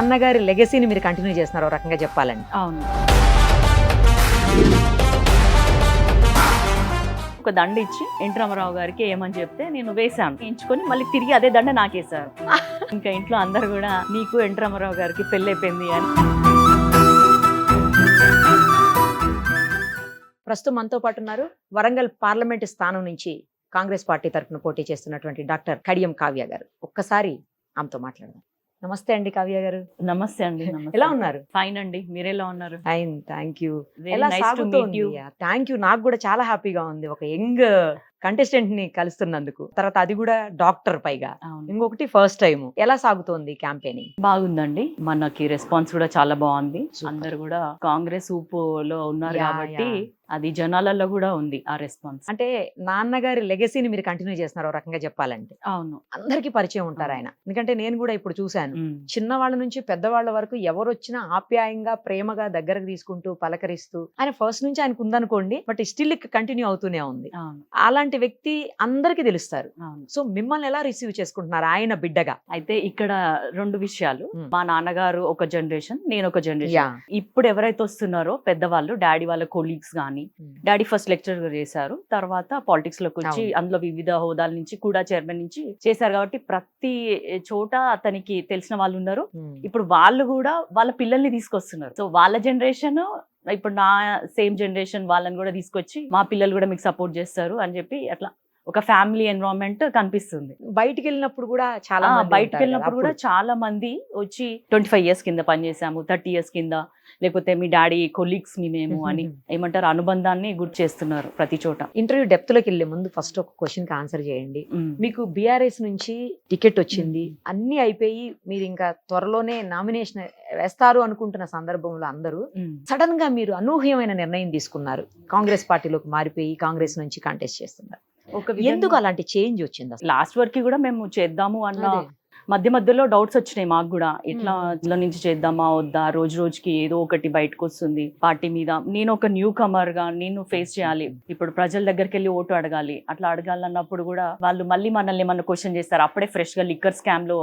నాన్నగారి లెగసీని మీరు కంటిన్యూ చేస్తున్నారు ఒక రకంగా చెప్పాలండి. అవును. ఒక దండ ఇచ్చి ఎన్టీ రామారావు గారికి ఏమని చెప్తే నేను వేశాను, ఎంచుకొని మళ్ళీ తిరిగి అదే దండ నాకేశారు. ఇంకా ఇంట్లో అందరు కూడా నీకు ఎన్టీ రామారావు గారికి పెళ్ళి అయిపోయింది అని. ప్రస్తుతం మనతో పాటు ఉన్నారు వరంగల్ పార్లమెంట్ స్థానం నుంచి కాంగ్రెస్ పార్టీ తరఫున పోటీ చేస్తున్నటువంటి డాక్టర్ కడియం కావ్య గారు. ఒక్కసారి ఆమెతో మాట్లాడదాం. నమస్తే అండి కావ్య గారు. నమస్తే అండి. ఎలా ఉన్నారు? ఫైన్ అండి, మీరెలా ఉన్నారు? Fine, thank you. Very ఎలా nice to సాగుతోంది? meet you. Thank you. నాకు కూడా చాలా హ్యాపీగా ఉంది ఒక యంగ్ కంటెస్టెంట్ ని కలుస్తున్నందుకు. తర్వాత అది కూడా డాక్టర్ పైగా. అవును, ఇంకొకటి ఫస్ట్ టైం. ఎలా సాగుతోంది క్యాంపెయినింగ్? బాగుందండి. మనకి రెస్పాన్స్ కూడా చాలా బాగుంది. Super. అందరు కూడా కాంగ్రెస్ ఊపులో ఉన్నారు యా, కాబట్టి యా. అది జనాలలో కూడా ఉంది ఆ రెస్పాన్స్. అంటే నాన్నగారి లెగసీని మీరు కంటిన్యూ చేస్తున్నారు ఒక రకంగా చెప్పాలంటే. అవును. అందరికీ పరిచయం ఉంటారు ఆయన. ఎందుకంటే నేను కూడా ఇప్పుడు చూశాను, ఉమ్. చిన్నవాళ్ళ నుంచి పెద్దవాళ్ళ వరకు ఎవరు వచ్చినా ఆప్యాయంగా ప్రేమగా దగ్గరకు తీసుకుంటూ పలకరిస్తూ ఆయన ఫస్ట్ నుంచి ఆయనకు ఉందనుకోండి, బట్ స్టిల్ కంటిన్యూ అవుతూనే ఉంది. అవును. అలాంటి వ్యక్తి అందరికీ తెలుస్తారు. అవును. సో మిమ్మల్ని ఎలా రిసీవ్ చేసుకుంటున్నారు ఆయన బిడ్డగా? అయితే ఇక్కడ రెండు విషయాలు. ఉమ్. మా నాన్నగారు ఒక జనరేషన్, నేను ఒక యా. జనరేషన్. ఇప్పుడు ఎవరైతే వస్తున్నారో పెద్దవాళ్ళు, డాడీ వాళ్ళ కొలీగ్స్ గానీ, డాడీ ఫస్ట్ లెక్చర్ చేశారు, తర్వాత పాలిటిక్స్ లోకి వచ్చి అవును. అందులో వివిధ హోదాల నుంచి కూడా చైర్మన్ నుంచి చేశారు కాబట్టి ప్రతి చోట అతనికి తెలిసిన వాళ్ళు ఉన్నారు. ఇప్పుడు వాళ్ళు కూడా వాళ్ళ పిల్లల్ని తీసుకొస్తున్నారు. సో వాళ్ళ జనరేషన్ ఇప్పుడు నా సేమ్ జనరేషన్ వాళ్ళని కూడా తీసుకొచ్చి మా పిల్లలు కూడా మీకు సపోర్ట్ చేస్తారు అని చెప్పి అట్లా ఒక ఫ్యామిలీ ఎన్విరాన్మెంట్ కనిపిస్తుంది. బయటికి వెళ్ళినప్పుడు కూడా చాలా మంది బయటకు ఉంటారు వెళ్ళినప్పుడు కదా కూడా అప్పుడు. చాలా మంది వచ్చి 25 years కింద పనిచేసాము, 30 years కింద, లేకపోతే మీ డాడీ కొలీగ్స్ మేము అని ఏమంటారు అనుబంధాన్ని గుర్తు చేస్తున్నారు ప్రతి చోట. ఇంటర్వ్యూ డెప్త్ లోకి వెళ్ళే ముందు ఫస్ట్ ఒక క్వశ్చన్ కి ఆన్సర్ చేయండి. ఉమ్. మీకు బీఆర్ఎస్ నుంచి టికెట్ వచ్చింది, అన్ని అయిపోయి మీరు ఇంకా త్వరలోనే నామినేషన్ వేస్తారు అనుకుంటున్న సందర్భంలో అందరూ ఉమ్. సడన్ గా మీరు అనూహ్యమైన నిర్ణయం తీసుకున్నారు, కాంగ్రెస్ పార్టీలోకి మారిపోయి కాంగ్రెస్ నుంచి కంటెస్ట్ చేస్తున్నారు. ఒక ఎందుకు అలాంటి చేంజ్ వచ్చింది అసలు? లాస్ట్ వరకు కూడా మేము చేద్దాము అన్న అదే. మధ్యలో డౌట్స్ వచ్చినాయి మాకు కూడా. ఇట్లా మ్మ్. ఇందులో నుంచి చేద్దామా వద్దా, రోజు రోజుకి ఏదో ఒకటి బయటకు వస్తుంది పార్టీ మీద. నేను ఒక న్యూ కమర్ గా నేను ఫేస్ చేయాలి, ఇప్పుడు ప్రజల దగ్గరికి వెళ్ళి ఓటు అడగాలి. అట్లా అడగాలన్నప్పుడు కూడా వాళ్ళు మళ్ళీ మనల్ని ఏమన్నా క్వశ్చన్ చేస్తారు. అప్పుడే ఫ్రెష్ గా లిక్కర్ స్కామ్ లో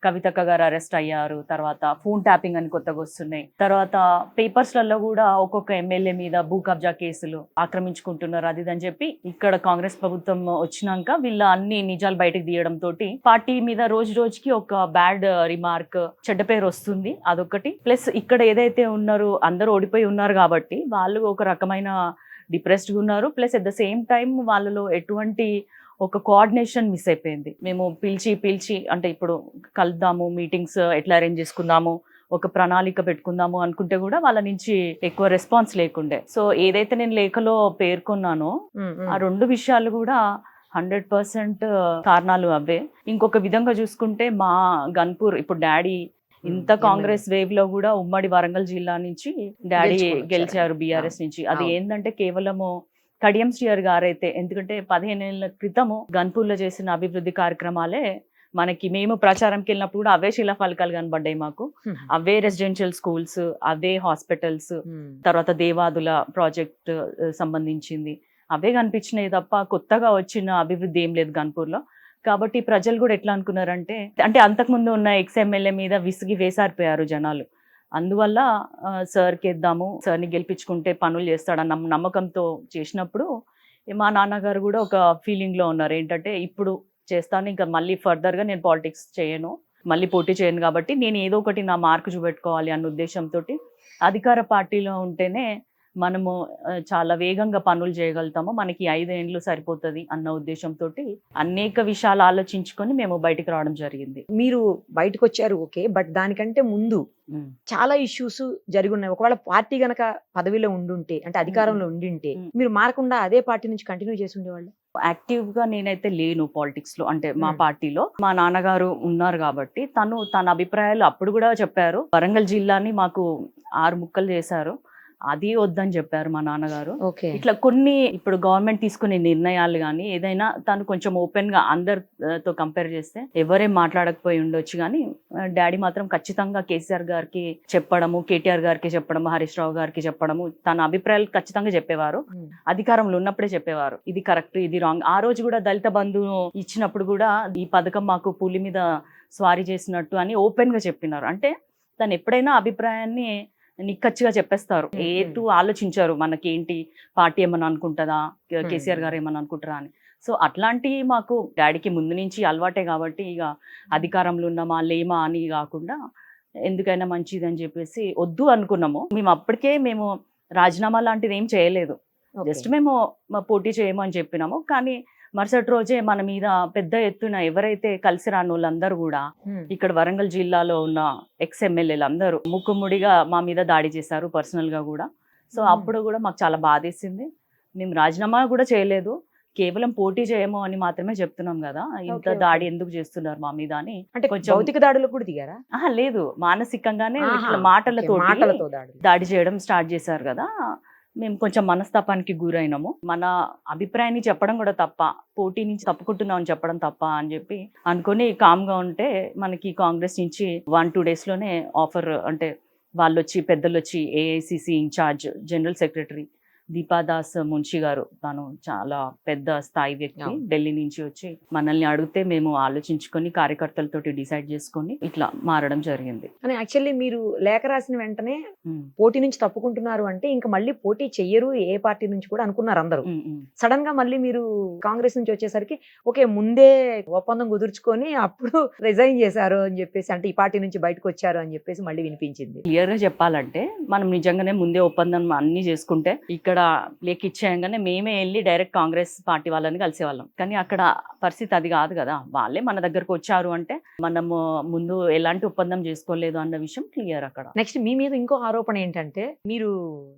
కవితక్క గారు అరెస్ట్ అయ్యారు, తర్వాత ఫోన్ ట్యాపింగ్ అని కొత్తగా వస్తున్నాయి, తర్వాత పేపర్స్ లలో కూడా ఒక్కొక్క ఎమ్మెల్యే మీద భూ కబ్జా కేసులు ఆక్రమించుకుంటున్నారు అది అని చెప్పి. ఇక్కడ కాంగ్రెస్ ప్రభుత్వం వచ్చినాక వీళ్ళ అన్ని నిజాలు బయటకు తీయడం తోటి పార్టీ మీద రోజు రోజుకి ఒక బ్యాడ్ రిమార్క్, చెడ్డ పేరు వస్తుంది. అదొకటి. ప్లస్ ఇక్కడ ఏదైతే ఉన్నారో అందరూ ఓడిపోయి ఉన్నారు కాబట్టి వాళ్ళు ఒక రకమైన డిప్రెస్డ్గా ఉన్నారు. Plus at the same time వాళ్ళలో ఎటువంటి ఒక కోఆర్డినేషన్ మిస్ అయిపోయింది. మేము పిలిచి అంటే ఇప్పుడు కలుద్దాము, మీటింగ్స్ ఎట్లా అరేంజ్ చేసుకుందాము, ఒక ప్రణాళిక పెట్టుకుందాము అనుకుంటే కూడా వాళ్ళ నుంచి ఎక్కువ రెస్పాన్స్ లేకుండే. సో ఏదైతే నేను లేఖలో పేర్కొన్నానో ఆ రెండు విషయాలు కూడా 100% కారణాలు అవే. ఇంకొక విధంగా చూసుకుంటే మా గన్పూర్ ఇప్పుడు డాడీ ఇంత కాంగ్రెస్ వేవ్ లో కూడా ఉమ్మడి వరంగల్ జిల్లా నుంచి డాడీ గెలుచుకొని గెలిచారు వచ్చారు. బీఆర్ఎస్ నుంచి. అది అవును. ఏంటంటే కేవలము కడియం శ్రీయర్ గారైతే, ఎందుకంటే 15 ఏళ్ల క్రితము గన్పూర్లో చేసిన అభివృద్ధి కార్యక్రమాలే మనకి, మేము ప్రచారంకి వెళ్ళినప్పుడు కూడా అవే శిలాఫలకాలు కనబడ్డాయి మాకు. అవే రెసిడెన్షియల్ స్కూల్స్, అవే హాస్పిటల్స్, తర్వాత దేవాదుల ప్రాజెక్ట్ సంబంధించింది అవే కనిపించినాయి తప్ప కొత్తగా వచ్చిన అభివృద్ధి ఏం లేదు గన్పూర్లో. కాబట్టి ప్రజలు కూడా ఎట్లా అనుకున్నారంటే, అంటే అంతకుముందు ఉన్న ఎక్స్ఎమ్మెల్యే మీద విసిగి వేసారిపోయారు జనాలు. అందువల్ల సార్కి ఇద్దాము, సార్ని గెలిపించుకుంటే పనులు చేస్తాడన్న నమ్మకంతో చేసినప్పుడు మా నాన్నగారు కూడా ఒక ఫీలింగ్లో ఉన్నారు, ఏంటంటే ఇప్పుడు చేస్తాను, ఇంకా మళ్ళీ ఫర్దర్గా నేను పాలిటిక్స్ చేయను, మళ్ళీ పోటీ చేయను, కాబట్టి నేను ఏదో ఒకటి నా మార్కు చూపెట్టుకోవాలి అన్న ఉద్దేశంతో అధికార పార్టీలో ఉంటేనే మనము చాలా వేగంగా పనులు చేయగలుగుతాము, మనకి 5 ఏళ్ళు సరిపోతుంది అన్న ఉద్దేశంతో అనేక విషయాలు ఆలోచించుకొని మేము బయటకు రావడం జరిగింది. మీరు బయటకు వచ్చారు, ఓకే, బట్ దానికంటే ముందు చాలా ఇష్యూస్ జరిగి ఉన్నాయి. ఒకవేళ పార్టీ గనక పదవిలో ఉండుంటే, అంటే అధికారంలో ఉండింటే, మీరు మారకుండా అదే పార్టీ నుంచి కంటిన్యూ చేసి ఉండేవాళ్ళు? యాక్టివ్ గా నేనైతే లేను పాలిటిక్స్ లో, అంటే మా పార్టీలో మా నాన్నగారు ఉన్నారు కాబట్టి తన అభిప్రాయాలు అప్పుడు కూడా చెప్పారు. వరంగల్ జిల్లాని మాకు 6 ముక్కలు చేశారు, అది వద్దని చెప్పారు మా నాన్నగారు. ఇట్లా కొన్ని ఇప్పుడు గవర్నమెంట్ తీసుకునే నిర్ణయాలు కానీ ఏదైనా తను కొంచెం ఓపెన్ గా అందరితో కంపేర్ చేస్తే ఎవరేం మాట్లాడకపోయి ఉండొచ్చు, కానీ డాడీ మాత్రం ఖచ్చితంగా కేసీఆర్ గారికి చెప్పడము, కేటీఆర్ గారికి చెప్పడము, హరీష్ రావు గారికి చెప్పడము, తన అభిప్రాయాలు ఖచ్చితంగా చెప్పేవారు. అధికారంలో ఉన్నప్పుడే చెప్పేవారు, ఇది కరెక్ట్, ఇది రాంగ్. ఆ రోజు కూడా దళిత బంధు ఇచ్చినప్పుడు కూడా ఈ పథకం మాకు పులి మీద స్వారీ చేసినట్టు అని ఓపెన్ గా చెప్పినారు. అంటే తను ఎప్పుడైనా అభిప్రాయాన్ని నిక్కచ్చిగా చెప్పేస్తారు. ఏటు ఆలోచించారు మనకేంటి పార్టీ ఏమన్నా అనుకుంటుందా, కేసీఆర్ గారు ఏమన్నా అనుకుంటారా అని. సో అట్లాంటివి మాకు డాడీకి ముందు నుంచి అలవాటే కాబట్టి ఇక అధికారంలో ఉన్నామా లేమా అని కాకుండా ఎందుకైనా మంచిది అని చెప్పేసి వద్దు అనుకున్నాము. మేము రాజీనామా లాంటిది ఏం చేయలేదు. జస్ట్ మేము పోటీ చేయము అని చెప్పినాము. కానీ మరుసటి రోజే మన మీద పెద్ద ఎత్తున ఎవరైతే కలిసి రాని వాళ్ళందరూ కూడా ఇక్కడ వరంగల్ జిల్లాలో ఉన్న ఎక్స్ ఎమ్మెల్యేలు అందరూ ముక్కుముడిగా మా మీద దాడి చేశారు, పర్సనల్ గా కూడా. సో అప్పుడు కూడా మాకు చాలా బాధేసింది. మేము రాజీనామా కూడా చేయలేదు, కేవలం పోటీ చేయము అని మాత్రమే చెప్తున్నాం కదా, ఇంత దాడి ఎందుకు చేస్తున్నారు మా మీద అని. అంటే కొంచెం భౌతిక దాడులు కూడా దిగారా? లేదు, మానసికంగానే ఇట్లా మాటలతో మాటలతో దాడులు. దాడి చేయడం స్టార్ట్ చేశారు కదా. మేము కొంచెం మనస్తాపానికి గురైనాము. మన అభిప్రాయాన్ని చెప్పడం కూడా తప్ప, పోటీ నుంచి తప్పుకుంటున్నాం అని చెప్పడం తప్ప అని చెప్పి అనుకుని కామ్గా ఉంటే మనకి కాంగ్రెస్ నుంచి 1-2 డేస్లోనే ఆఫర్, అంటే వాళ్ళు వచ్చి పెద్దలు వచ్చి AICC in-charge general secretary Deepa Das Munshi గారు, తను చాలా పెద్ద స్థాయి వ్యక్తి, ఢిల్లీ నుంచి వచ్చి మనల్ని అడిగితే మేము ఆలోచించుకొని కార్యకర్తలతోటి డిసైడ్ చేసుకొని ఇట్లా మారడం జరిగింది. అని యాక్చువల్లీ మీరు లేఖ రాసిన వెంటనే పోటీ నుంచి తప్పుకుంటున్నారు అంటే ఇంకా మళ్ళీ పోటీ చెయ్యరు ఏ పార్టీ నుంచి కూడా అనుకున్నారు అందరూ. సడన్ గా మళ్ళీ మీరు కాంగ్రెస్ నుంచి వచ్చేసరికి ఓకే ముందే ఒప్పందం కుదుర్చుకొని అప్పుడు రిజైన్ చేశారు అని చెప్పేసి, అంటే ఈ పార్టీ నుంచి బయటకు వచ్చారు అని చెప్పేసి మళ్ళీ వినిపించింది. క్లియర్ గా చెప్పాలంటే మనం నిజంగానే ముందే ఒప్పందం అన్ని చేసుకుంటే ఇక్కడ లేఖ ఇచ్చేయంగానే మేమే వెళ్ళి డైరెక్ట్ కాంగ్రెస్ పార్టీ వాళ్ళని కలిసేవాళ్ళం. కానీ అక్కడ పరిస్థితి అది కాదు కదా. వాళ్ళే మన దగ్గరకు వచ్చారు అంటే మనము ముందు ఎలాంటి ఒప్పందం చేసుకోలేదు అన్న విషయం క్లియర్ అక్కడ. నెక్స్ట్ మీ మీద ఇంకో ఆరోపణ ఏంటంటే మీరు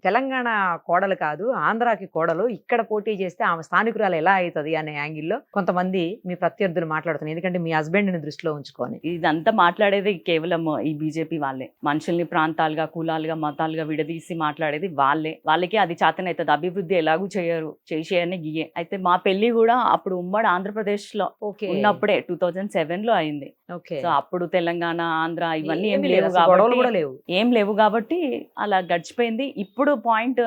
తెలంగాణ కోడలు కాదు ఆంధ్రాకి కోడలు, ఇక్కడ పోటీ చేస్తే ఆమె స్థానికురాలు ఎలా అవుతుంది అనే యాంగిల్లో కొంతమంది మీ ప్రత్యర్థులు మాట్లాడుతున్నారు. ఎందుకంటే మీ హస్బెండ్ ని దృష్టిలో ఉంచుకొని ఇదంతా మాట్లాడేది కేవలం ఈ బీజేపీ వాళ్ళే. మనుషుల్ని ప్రాంతాలుగా, కులాలుగా, మతాలుగా విడదీసి మాట్లాడేది వాళ్ళకే అది చేతనైతుంది. అభివృద్ధి ఎలాగూ చేయరు, చేసేయని గియే. అయితే మా పెళ్లి కూడా అప్పుడు ఉమ్మడి ఆంధ్రప్రదేశ్ లో ఉన్నప్పుడే 2007 లో అయింది. సో అప్పుడు తెలంగాణ, ఆంధ్ర ఇవన్నీ ఏం లేవు కాబట్టి అలా గడిచిపోయింది. ఇప్పుడు పాయింట్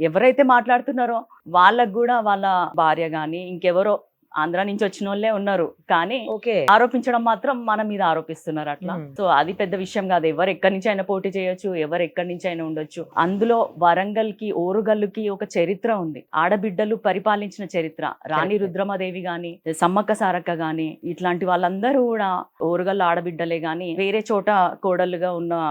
ఎవరైతే మాట్లాడుతున్నారో వాళ్ళకు కూడా వాళ్ళ భార్య గాని ఇంకెవరో ఆంధ్ర నుంచి వచ్చిన వాళ్ళే ఉన్నారు, కానీ ఆరోపించడం మాత్రం మన మీద ఆరోపిస్తున్నారు అట్లా. సో అది పెద్ద విషయం కాదు. ఎవరు ఎక్కడి నుంచి అయినా పోటీ చేయొచ్చు, ఎవరు ఎక్కడి నుంచి అయినా ఉండొచ్చు. అందులో వరంగల్ కి, ఓరుగల్లుకి ఒక చరిత్ర ఉంది, ఆడబిడ్డలు పరిపాలించిన చరిత్ర. రాణి రుద్రమదేవి గాని, సమ్మక్క సారక్క గాని, ఇట్లాంటి వాళ్ళందరూ కూడా ఓరుగల్లు ఆడబిడ్డలే గాని వేరే చోట కోడలుగా ఉన్న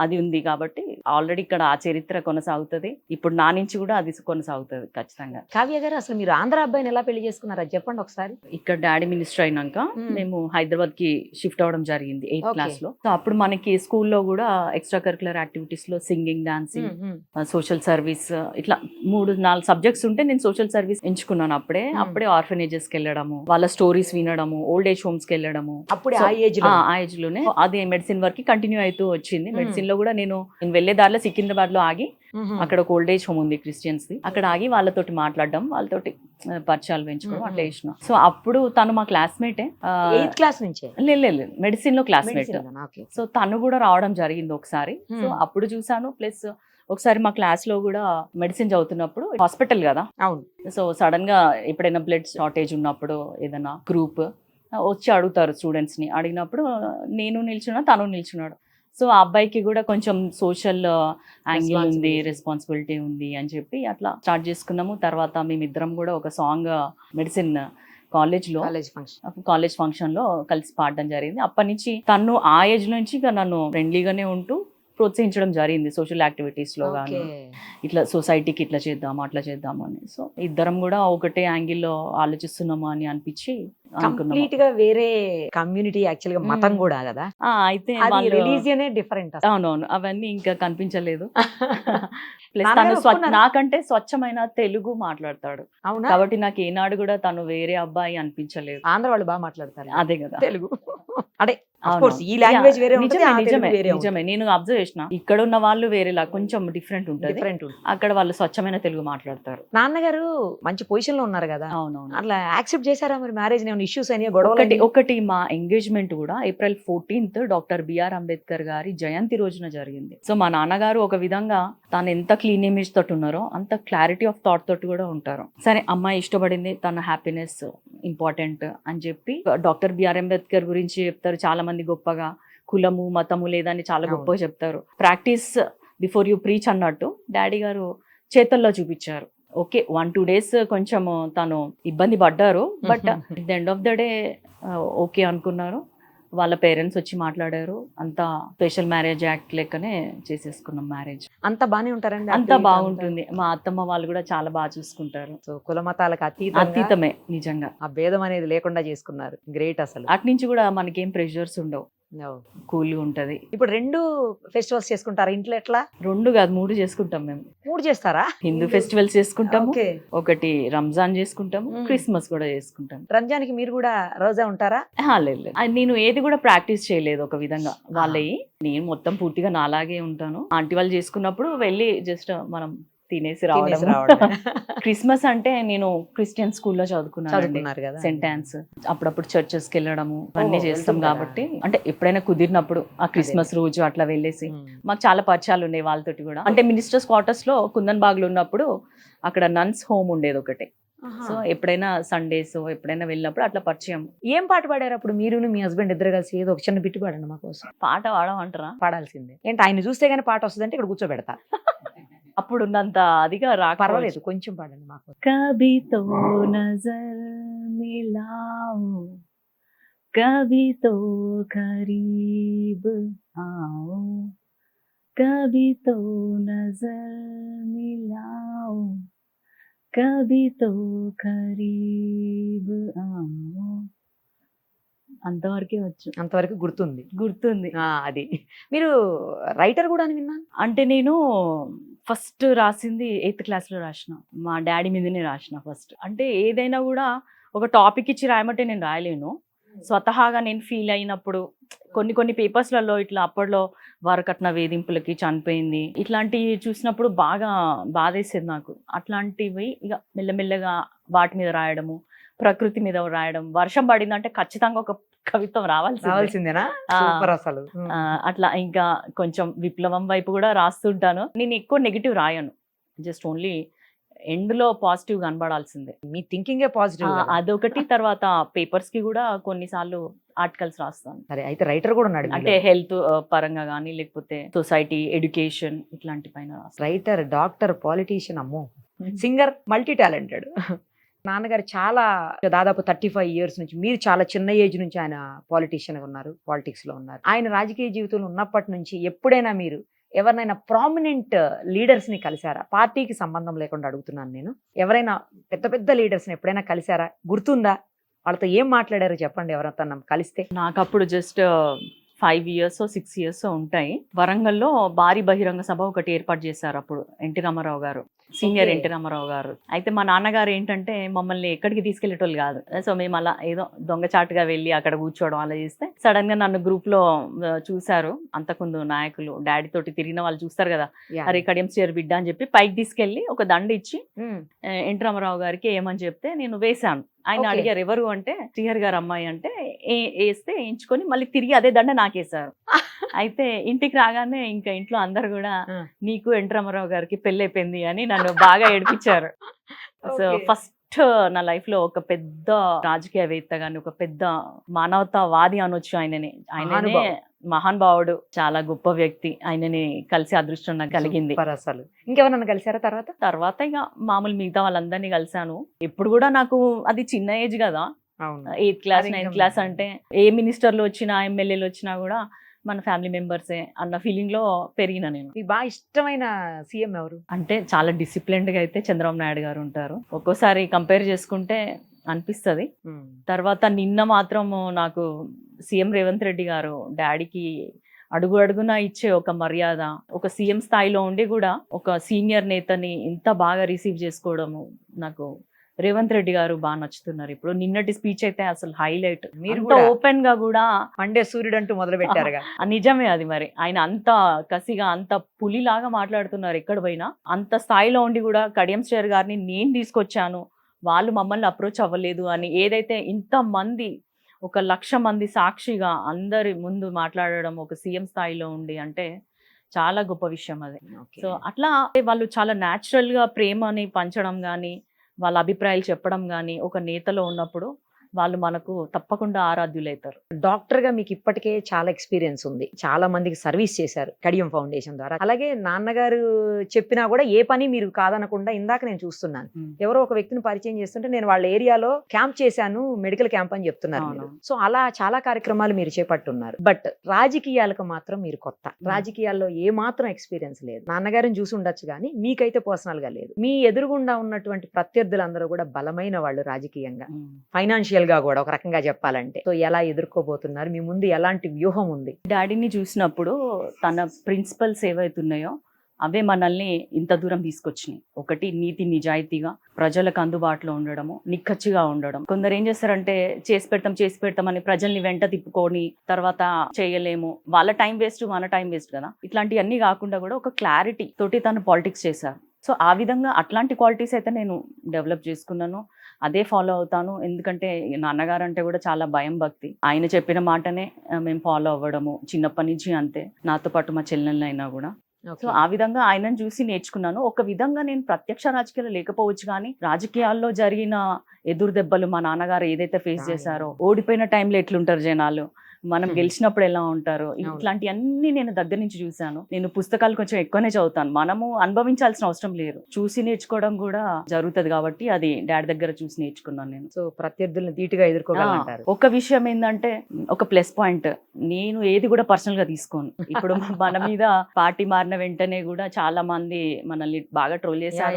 అది ఉంది. కాబట్టి ఆల్రెడీ ఇక్కడ ఆ చరిత్ర కొనసాగుతుంది. ఇప్పుడు నా నుంచి కూడా అది కొనసాగుతుంది ఖచ్చితంగా. కావ్య గారు, అసలు మీరు ఆంధ్ర అబ్బాయిని ఎలా పెళ్లి చేసుకున్నారా చెప్పండి ఒకసారి. ఇక్కడ డాడీ మినిస్టర్ అయినాక మేము హైదరాబాద్ కి షిఫ్ట్ అవడం జరిగింది 8th క్లాస్ లో. సో అప్పుడు మనకి స్కూల్లో కూడా ఎక్స్ట్రా కరికులర్ యాక్టివిటీస్ లో సింగింగ్, డాన్సింగ్, సోషల్ సర్వీస్ ఇట్లా 3-4 సబ్జెక్ట్స్ ఉంటే నేను సోషల్ సర్వీస్ ఎంచుకున్నాను. అప్పుడే ఆర్ఫనేజెస్ కి వెళ్ళడము, వాళ్ళ స్టోరీస్ వినడము, ఓల్డ్ ఏజ్ హోమ్స్ కి వెళ్ళడము. అప్పుడు ఆ ఏజ్ లోనే అది మెడిసిన్ వరకు కంటిన్యూ అవుతూ వచ్చింది. మెడిసిన్ లో కూడా నేను వెళ్లే దారిలో సికింద్రాబాద్ లో ఆగి, అక్కడ ఒక ఓల్డ్ ఏజ్ హోమ్ ఉంది క్రిస్టియన్స్ ది, అక్కడ ఆగి వాళ్ళతోటి మాట్లాడడం, వాళ్ళతోటి పరిచయాలు పెంచుకోవడం అట్లా చేసిన. సో అప్పుడు తను మా క్లాస్మేటే. 8th క్లాస్ నుంచే లేదు, మెడిసిన్ లో క్లాస్మేట్. సో తను కూడా రావడం జరిగింది ఒకసారి. సో అప్పుడు చూసాను. ప్లస్ ఒకసారి మా క్లాస్ లో కూడా మెడిసిన్ చదువుతున్నప్పుడు, హాస్పిటల్ కదా, సో సడన్ గా ఎప్పుడైనా బ్లడ్ షార్టేజ్ ఉన్నప్పుడు ఏదైనా గ్రూప్ వచ్చి అడుగుతారు స్టూడెంట్స్ ని. అడిగినప్పుడు నేను నిల్చున్నా, తను నిల్చున్నాడు. సో ఆ అబ్బాయికి కూడా కొంచెం సోషల్ యాంగిల్ ఉంది, రెస్పాన్సిబిలిటీ ఉంది అని చెప్పి అట్లా స్టార్ట్ చేసుకున్నాము. తర్వాత మేమిద్దరం కూడా ఒక సాంగ్ మెడిసిన్ కాలేజ్ ఫంక్షన్ లో కలిసి పాడడం జరిగింది. అప్పటి నుంచి తను ఆ ఏజ్ నుంచి నన్ను ఫ్రెండ్లీగానే ఉంటూ ప్రోత్సహించడం జరిగింది సోషల్ యాక్టివిటీస్ లో కానీ, ఇట్లా సొసైటీకి ఇట్లా చేద్దాము అట్లా చేద్దాము అని. సో ఇద్దరం కూడా ఒకటే యాంగిల్లో ఆలోచిస్తున్నాము అని అనిపించి కంప్లీట్ గా వేరే కమ్యూనిటీ, యాక్చువల్ గా మతం కూడా కదా. అయితే రిలీజియనే డిఫరెంట్. అవునవును, అవన్నీ ఇంకా కనిపించలేదు. ప్లస్ తను నాకంటే స్వచ్ఛమైన తెలుగు మాట్లాడతాడు కాబట్టి నాకు ఏనాడు కూడా తను వేరే అబ్బాయి అనిపించలేదు. ఆంధ్ర వాళ్ళు బాగా మాట్లాడతారు అదే కదా తెలుగు. అంటే ఈ లాంగ్వేజ్ వేరే నిజమే. నేను అబ్జర్వ్ చేసిన, ఇక్కడ ఉన్న వాళ్ళు వేరేలా కొంచెం డిఫరెంట్ ఉంటుంది, అక్కడ వాళ్ళు స్వచ్ఛమైన తెలుగు మాట్లాడతారు. నాన్నగారు మంచి పొజిషన్ లో ఉన్నారు కదా. అవునవును. అట్లా యాక్సెప్ట్ చేశారా మరి మ్యారేజ్? ఇష్యూస్ అని గొడవలు? ఒకటి మా ఎంగేజ్మెంట్ కూడా April 14th doctor BR Ambedkar గారి జయంతి రోజున జరిగింది. సో మా నాన్నగారు ఒక విధంగా తను ఎంత క్లీన్ ఇమేజ్ తోటి ఉన్నారో అంత క్లారిటీ ఆఫ్ థాట్ తోటి కూడా ఉంటారు. సరే అమ్మాయి ఇష్టపడింది, తన హ్యాపీనెస్ ఇంపార్టెంట్ అని చెప్పి డాక్టర్ బిఆర్ అంబేద్కర్ గురించి చెప్తారు చాలా మంది గొప్పగా, కులము మతము లేదని చాలా అవును. గొప్పగా చెప్తారు. ప్రాక్టీస్ బిఫోర్ యూ ప్రీచ్ అన్నట్టు డాడీ గారు చేతల్లో చూపించారు. ఓకే 1-2 డేస్ కొంచెం తను ఇబ్బంది పడ్డారు, but the end of the day okay అనుకున్నారు. వాళ్ళ పేరెంట్స్ వచ్చి మాట్లాడారు, అంతా స్పెషల్ మ్యారేజ్ యాక్ట్ లెక్కనే చేసేసుకున్నాం మ్యారేజ్. అంత బానే ఉంటారండి అంతా బాగుంటుంది. మా అత్తమ్మ వాళ్ళు కూడా చాలా బాగా చూసుకుంటారు. సో కుల మతాలకు అతీతంగా అతీతమే నిజంగా. ఆ భేదం అనేది లేకుండా చేసుకున్నారు. గ్రేట్ అసలు. అటు నుంచి కూడా మనకేం ప్రెషర్స్ ఉండవు, No. కూల్గా ఉంటది. ఇప్పుడు 2 ఫెస్టివల్స్ చేసుకుంటారా ఇంట్లో? ఎట్లా? 2 కాదు 3 చేసుకుంటాం మేము. 3 చేస్తారా? హిందూ ఫెస్టివల్స్ చేసుకుంటాము, ఓకే. ఒకటి రంజాన్ చేసుకుంటాము, క్రిస్మస్ కూడా చేసుకుంటాం. రంజాన్కి మీరు కూడా రోజా ఉంటారా? లేదు, నేను ఏది కూడా ప్రాక్టీస్ చేయలేదు ఒక విధంగా వాళ్ళవి. నేను మొత్తం పూర్తిగా నాలాగే ఉంటాను. ఆంటీ వాళ్ళు చేసుకున్నప్పుడు వెళ్ళి జస్ట్ మనం తినేసి రావడం. క్రిస్మస్ అంటే నేను క్రిస్టియన్ స్కూల్లో చదువుకున్నాను, చదువుకున్నారు కదా. Cent Ann's. అప్పుడప్పుడు చర్చెస్ కి వెళ్ళడము అన్ని చేస్తాం వెళ్తుంటారా? కాబట్టి అంటే ఎప్పుడైనా కుదిరినప్పుడు ఆ క్రిస్మస్ రోజు అట్లా వెళ్ళేసి మాకు చాలా పరిచయాలు ఉన్నాయి వాళ్ళతోటి కూడా. అంటే మినిస్టర్స్ క్వార్టర్స్ లో కుందన్ బాగ్లో ఉన్నప్పుడు అక్కడ నన్స్ హోమ్ ఉండేది ఒకటి. సో ఎప్పుడైనా సండేస్ ఎప్పుడైనా వెళ్ళినప్పుడు అట్లా పరిచయం. ఏం పాట పాడారు అప్పుడు మీరును మీ హస్బెండ్ ఇద్దరు కలిసి? ఏదో ఒక చిన్న బిట్టు పాడండి మా కోసం. పాట పాడమంటారా? పాడాల్సిందే. ఏంటి ఆయన చూస్తే గానీ పాట వస్తుందంటే ఇక్కడ కూర్చోబెడతా. అప్పుడు ఉన్నంత అదిగా రాక పర్వాలేదు, కొంచెం పాడండి మాకు. కభీ తో నజర్ మిలాओ కభీ తో కరీబ్ आओ కభీ తో నజర్ మిలాओ కభీ తో కరీబ్ आओ. అంతవరకే వచ్చు, అంతవరకు గుర్తుంది. అది. మీరు రైటర్ కూడా అని విన్నాను. అంటే నేను ఫస్ట్ రాసింది 8th క్లాస్లో రాసిన. మా డాడీ మీదనే రాసిన ఫస్ట్. అంటే ఏదైనా కూడా ఒక టాపిక్ ఇచ్చి రాయమంటే నేను రాయలేను. స్వతహాగా నేను ఫీల్ అయినప్పుడు కొన్ని పేపర్స్లలో ఇట్లా అప్పట్లో వరకట్న వేధింపులకి చనిపోయింది ఇట్లాంటివి చూసినప్పుడు బాగా బాధేసేది నాకు. అట్లాంటివి ఇక మెల్లమెల్లగా వాటి మీద రాయడము, ప్రకృతి మీద రాయడం. వర్షం పడిందంటే ఖచ్చితంగా ఒక కవిత్వం రావాల్సిందేనా? సూపర్ అసలు. అట్లా ఇంకా కొంచెం విప్లవం వైపు కూడా రాస్తుంటాను. నేను ఎక్కువ నెగిటివ్ రాయను, జస్ట్ ఓన్లీ ఎండ్ లో పాజిటివ్ కనబడాల్సిందే. మీ థింకింగే పాజిటివ్. అదొకటి. తర్వాత పేపర్స్ కి కూడా కొన్నిసార్లు ఆర్టికల్స్ రాస్తాను. సరే, అయితే రైటర్ కూడా ఉన్నాడు. అంటే హెల్త్ పరంగా కానీ లేకపోతే సొసైటీ ఎడ్యుకేషన్ ఇట్లాంటి పైన రాస్తాను. రైటర్, డాక్టర్, పాలిటీషియన్, అమ్మో, సింగర్, మల్టీ టాలెంటెడ్. నాన్నగారు చాలా దాదాపు 35 years నుంచి, మీరు చాలా చిన్న ఏజ్ నుంచి ఆయన పాలిటీషియన్ ఉన్నారు, పాలిటిక్స్ లో ఉన్నారు. ఆయన రాజకీయ జీవితంలో ఉన్నప్పటి నుంచి ఎప్పుడైనా మీరు ఎవరినైనా ప్రామినెంట్ లీడర్స్ ని కలిసారా? పార్టీకి సంబంధం లేకుండా అడుగుతున్నాను నేను. ఎవరైనా పెద్ద పెద్ద లీడర్స్ ని ఎప్పుడైనా కలిసారా? గుర్తుందా? వాళ్ళతో ఏం మాట్లాడారో చెప్పండి, ఎవరైనా కలిస్తే. నాకు అప్పుడు జస్ట్ 5 years 6 years ఉంటాయి. వరంగల్లో భారీ బహిరంగ సభ ఒకటి ఏర్పాటు చేశారు అప్పుడు ఎన్టీ రామారావు గారు, సీనియర్ ఎన్టీ రామారావు గారు. అయితే మా నాన్నగారు ఏంటంటే మమ్మల్ని ఎక్కడికి తీసుకెళ్లేటోళ్ళు కాదు. సో మేము అలా ఏదో దొంగచాటుగా వెళ్ళి అక్కడ కూర్చోవడం అలా చేస్తే సడన్ గా నన్ను గ్రూప్ లో చూశారు. అంతకుముందు నాయకులు డాడీ తోటి తిరిగిన వాళ్ళు చూస్తారు కదా, అరే కడియం స్టేర్ బిడ్డ అని చెప్పి పైకి తీసుకెళ్లి ఒక దండ ఇచ్చి ఎన్టీ రామారావు గారికి ఏమని చెప్తే నేను వేశాను. ఆయన అడిగారు ఎవరు అంటే శ్రీహరి గారు అమ్మాయి అంటే వేస్తే వేయించుకొని మళ్ళీ తిరిగి అదే దండ నాకేశారు. అయితే ఇంటికి రాగానే ఇంకా ఇంట్లో అందరు కూడా నీకు ఎన్టీ రామారావు గారికి పెళ్ళైపోయింది అని నన్ను బాగా ఏడిపించారు. సో ఫస్ట్ నా లైఫ్ లో ఒక పెద్ద రాజకీయవేత్త గాని ఒక పెద్ద మానవతావాది అనొచ్చు ఆయనని. ఆయననే మహానుభావుడు, చాలా గొప్ప వ్యక్తి. ఆయనని కలిసి అదృష్టం నాకు కలిగింది. అసలు ఇంకెవరన్నా కలిసారా తర్వాత? ఇక మామూలు మిగతా వాళ్ళందరినీ కలిసాను. ఎప్పుడు కూడా నాకు అది చిన్న ఏజ్ కదా, 8th క్లాస్ 9th క్లాస్ అంటే ఏ మినిస్టర్లు వచ్చినా ఎమ్మెల్యేలు వచ్చినా కూడా మన ఫ్యామిలీ మెంబర్సే అన్న ఫీలింగ్ లో పెరిగిన నేను. మీకు బాగా ఇష్టమైన సీఎం ఎవరు? అంటే చాలా డిసిప్లిన్డ్ గా అయితే చంద్రబాబు నాయుడు గారు ఉంటారు. ఒక్కోసారి కంపేర్ చేసుకుంటే అనిపిస్తుంది. తర్వాత నిన్న మాత్రం నాకు సీఎం రేవంత్ రెడ్డి గారు డాడీకి అడుగు అడుగున ఇచ్చే ఒక మర్యాద, ఒక సీఎం స్థాయిలో ఉండి కూడా ఒక సీనియర్ నేతని ఇంత బాగా రిసీవ్ చేసుకోవడము, నాకు రేవంత్ రెడ్డి గారు బాగా నచ్చుతున్నారు. ఇప్పుడు నిన్నటి స్పీచ్ అయితే అసలు హైలైట్. మీరు ఓపెన్ గా కూడా మండే సూర్యుడు అంటూ మొదలు పెట్టారు. నిజమే అది. మరి ఆయన అంత కసిగా అంత పులిలాగా మాట్లాడుతున్నారు ఎక్కడ పోయినా. అంత స్థాయిలో ఉండి కూడా కడియం శ్రేయర్ గారిని నేను తీసుకొచ్చాను, వాళ్ళు మమ్మల్ని అప్రోచ్ అవ్వలేదు అని ఏదైతే ఇంత మంది 1,00,000 మంది సాక్షిగా అందరి ముందు మాట్లాడడం ఒక సీఎం స్థాయిలో ఉండి అంటే చాలా గొప్ప విషయం అది. సో అట్లా వాళ్ళు చాలా న్యాచురల్ గా ప్రేమని పంచడం కానీ వాళ్ళ అభిప్రాయాలు చెప్పడం కానీ ఒక నేతలో ఉన్నప్పుడు వాళ్ళు మనకు తప్పకుండా ఆరాధ్యులైతారు. డాక్టర్ గా మీకు ఇప్పటికే చాలా ఎక్స్పీరియన్స్ ఉంది, చాలా మందికి సర్వీస్ చేశారు కడియం ఫౌండేషన్ ద్వారా. అలాగే నాన్నగారు చెప్పినా కూడా ఏ పని మీరు కాదనకుండా, ఇందాక నేను చూస్తున్నాను ఎవరో ఒక వ్యక్తిని పరిచయం చేస్తుంటే నేను వాళ్ళ ఏరియాలో క్యాంప్ చేశాను, మెడికల్ క్యాంప్ అని చెప్తున్నారు మీరు. సో అలా చాలా కార్యక్రమాలు మీరు చేపట్టున్నారు. బట్ రాజకీయాలకు మాత్రం మీరు కొత్త, రాజకీయాల్లో ఏ మాత్రం ఎక్స్పీరియన్స్ లేదు. నాన్నగారిని చూసి ఉండొచ్చు కానీ మీకైతే పర్సనల్ గా లేదు. మీ ఎదురుగుండా ఉన్నటువంటి ప్రత్యర్థులందరూ కూడా బలమైన వాళ్ళు రాజకీయంగా, ఫైనాన్షియల్ గా కూడా ఒక రకంగా చెప్పాలంటే. సో ఎలా ఎదుర్కోబోతున్నారు, మీ ముందు ఎలాంటి వ్యూహం ఉంది? డాడీని చూసినప్పుడు తన ప్రిన్సిపల్స్ ఏవైతున్నాయో అవే మనల్ని ఇంత దూరం తీసుకొచ్చినాయి. ఒకటి, నీతి నిజాయితీగా ప్రజలకు అందుబాటులో ఉండడము, నిక్కచ్చిగా ఉండడం. కొందరు ఏం చేస్తారంటే చేసి పెడతాం అని ప్రజల్ని వెంట తిప్పుకొని తర్వాత చేయలేము, వాళ్ళ టైం వేస్ట్ మన టైం వేస్ట్ కదా. ఇట్లాంటివన్నీ కాకుండా కూడా ఒక క్లారిటీ తోటి తను పాలిటిక్స్ చేశారు. సో ఆ విధంగా అట్లాంటి క్వాలిటీస్ అయితే నేను డెవలప్ చేసుకున్నాను, అదే ఫాలో అవుతాను. ఎందుకంటే నాన్నగారు అంటే కూడా చాలా భయం, భక్తి. ఆయన చెప్పిన మాటనే మేము ఫాలో అవ్వడము చిన్నప్పటి నుంచి అంతే, నాతో పాటు మా చెల్లెళ్ళు అయినా కూడా. సో ఆ విధంగా ఆయనను చూసి నేర్చుకున్నాను. ఒక విధంగా నేను ప్రత్యక్ష రాజకీయాలు లేకపోవచ్చు కానీ రాజకీయాల్లో జరిగిన ఎదురు దెబ్బలు మా నాన్నగారు ఏదైతే ఫేస్ చేశారో, ఓడిపోయిన టైంలో ఎట్లుంటారు జనాలు, మనం గెలిచినప్పుడు ఎలా ఉంటారు, ఇట్లాంటివన్నీ నేను దగ్గర నుంచి చూశాను. నేను పుస్తకాలు కొంచెం ఎక్కువనే చదువుతాను, మనము అనుభవించాల్సిన అవసరం లేదు, చూసి నేర్చుకోవడం కూడా జరుగుతుంది కాబట్టి అది డాడీ దగ్గర చూసి నేర్చుకున్నాను నేను. సో ప్రత్యర్థులను ధీటుగా ఎదుర్కోగలంటారు. ఒక విషయం ఏంటంటే, ఒక ప్లస్ పాయింట్, నేను ఏది కూడా పర్సనల్ గా తీసుకోను. ఇప్పుడు మన మీద పార్టీ మారిన వెంటనే కూడా చాలా మంది మనల్ని బాగా ట్రోల్ చేశారు,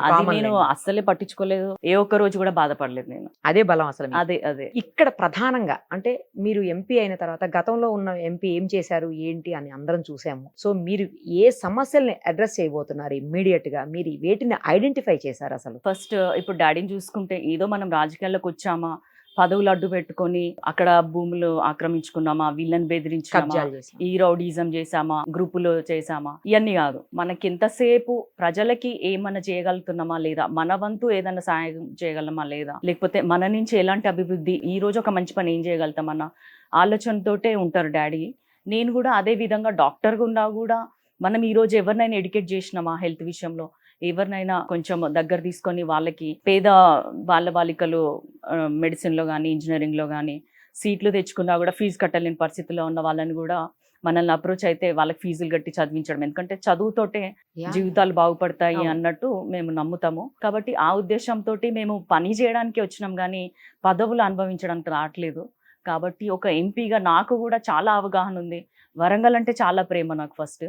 అది నేను అస్సలే పట్టించుకోలేదు, ఏ ఒక్క రోజు కూడా బాధపడలేదు నేను. అదే బలం అసలు. అదే ఇక్కడ ప్రధానంగా అంటే మీరు ఎంపీ అయిన తర్వాత గతంలో ఉన్న ఎంపీ ఏం చేశారు ఏంటి అని అందరం చూసాము. సో మీరు ఏ సమస్యల్ని అడ్రస్ చేయబోతున్నారు ఇమ్మీడియట్ గా, మీరు వేటిని ఐడెంటిఫై చేశారు అసలు? ఫస్ట్ ఇప్పుడు డాడీని చూసుకుంటే, ఏదో మనం రాజకీయాల్లోకి వచ్చామా, పదవులు అడ్డు పెట్టుకొని అక్కడ భూములు ఆక్రమించుకున్నామా, వీళ్ళని బెదిరించామా, ఈ రౌడీజం చేసామా, గ్రూపులు చేసామా, ఇవన్నీ కాదు. మనకి ఎంతసేపు ప్రజలకి ఏమన్నా చేయగలుగుతున్నామా లేదా, మన వంతు ఏదైనా సహాయం చేయగలమా లేదా, లేకపోతే మన నుంచి ఎలాంటి అభివృద్ధి, ఈ రోజు ఒక మంచి పని ఏం చేయగలుగుతామన్న ఆలోచనతోటే ఉంటారు డాడీ. నేను కూడా అదే విధంగా డాక్టర్గా ఉన్నా కూడా మనం ఈ రోజు ఎవరినైనా ఎడ్యుకేట్ చేసినామా హెల్త్ విషయంలో, ఎవరినైనా కొంచెం దగ్గర తీసుకొని వాళ్ళకి పేద బాలికలు మెడిసిన్లో కానీ ఇంజనీరింగ్లో కానీ సీట్లు తెచ్చుకున్నా కూడా ఫీజు కట్టలేని పరిస్థితిలో ఉన్న వాళ్ళని కూడా మనల్ని అప్రోచ్ అయితే వాళ్ళకి ఫీజులు కట్టి చదివించడం. ఎందుకంటే చదువుతోటే జీవితాలు బాగుపడతాయి అన్నట్టు మేము నమ్ముతాము. కాబట్టి ఆ ఉద్దేశంతో మేము పని చేయడానికి వచ్చినాం కానీ పదవులు అనుభవించడానికి రావట్లేదు. కాబట్టి ఒక ఎంపీగా నాకు కూడా చాలా అవగాహన ఉంది. వరంగల్ అంటే చాలా ప్రేమ నాకు ఫస్ట్.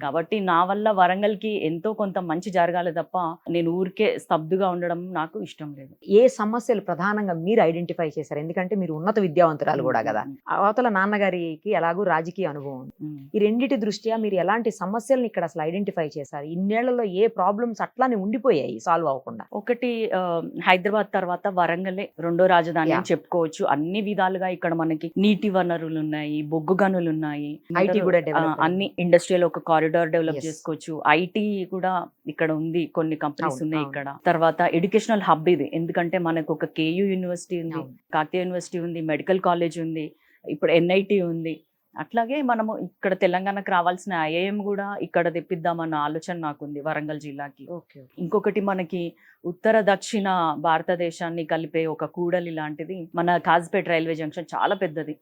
కాబట్టి నా వల్ల వరంగల్కి ఎంతో కొంత మంచి జరగాలి తప్ప నేను ఊరికే స్తబ్దుగా ఉండడం నాకు ఇష్టం లేదు. ఏ సమస్యలు ప్రధానంగా మీరు ఐడెంటిఫై చేశారు? ఎందుకంటే మీరు ఉన్నత విద్యావంతురాలు కూడా కదా, అవతల నాన్నగారికి ఎలాగూ రాజకీయ అనుభవం. ఈ రెండిటి దృష్ట్యా మీరు ఎలాంటి సమస్యలను ఇక్కడ అసలు ఐడెంటిఫై చేశారు? ఇన్నేళ్లలో ఏ ప్రాబ్లమ్స్ అట్లానే ఉండిపోయాయి సాల్వ్ అవ్వకుండా? ఒకటి, హైదరాబాద్ తర్వాత వరంగలే రెండో రాజధాని అని చెప్పుకోవచ్చు. అన్ని విధాలుగా ఇక్కడ మనకి నీటి వనరులు ఉన్నాయి, బొగ్గు గనులు ఉన్నాయి, ఐటీ కూడా అన్ని ఇండస్ట్రియల్ ఒక కారిడార్ డెవలప్ చేసుకోవచ్చు. ఐటీ కూడా ఇక్కడ ఉంది, కొన్ని కంపెనీస్ ఉన్నాయి ఇక్కడ. తర్వాత ఎడ్యుకేషనల్ హబ్ ఇది, ఎందుకంటే మనకు ఒక కేయూ యూనివర్సిటీ ఉంది, కాకతీయ యూనివర్సిటీ ఉంది, మెడికల్ కాలేజ్ ఉంది, ఇప్పుడు ఎన్ఐటి ఉంది. అట్లాగే మనము ఇక్కడ తెలంగాణకు రావాల్సిన ఐఐఎం కూడా ఇక్కడ తెప్పిద్దామన్న ఆలోచన నాకుంది వరంగల్ జిల్లాకి. ఇంకొకటి, మనకి ఉత్తర దక్షిణ భారతదేశాన్ని కలిపే ఒక కూడలి లాంటిది మన కాజ్పేట్ రైల్వే జంక్షన్, చాలా పెద్దది.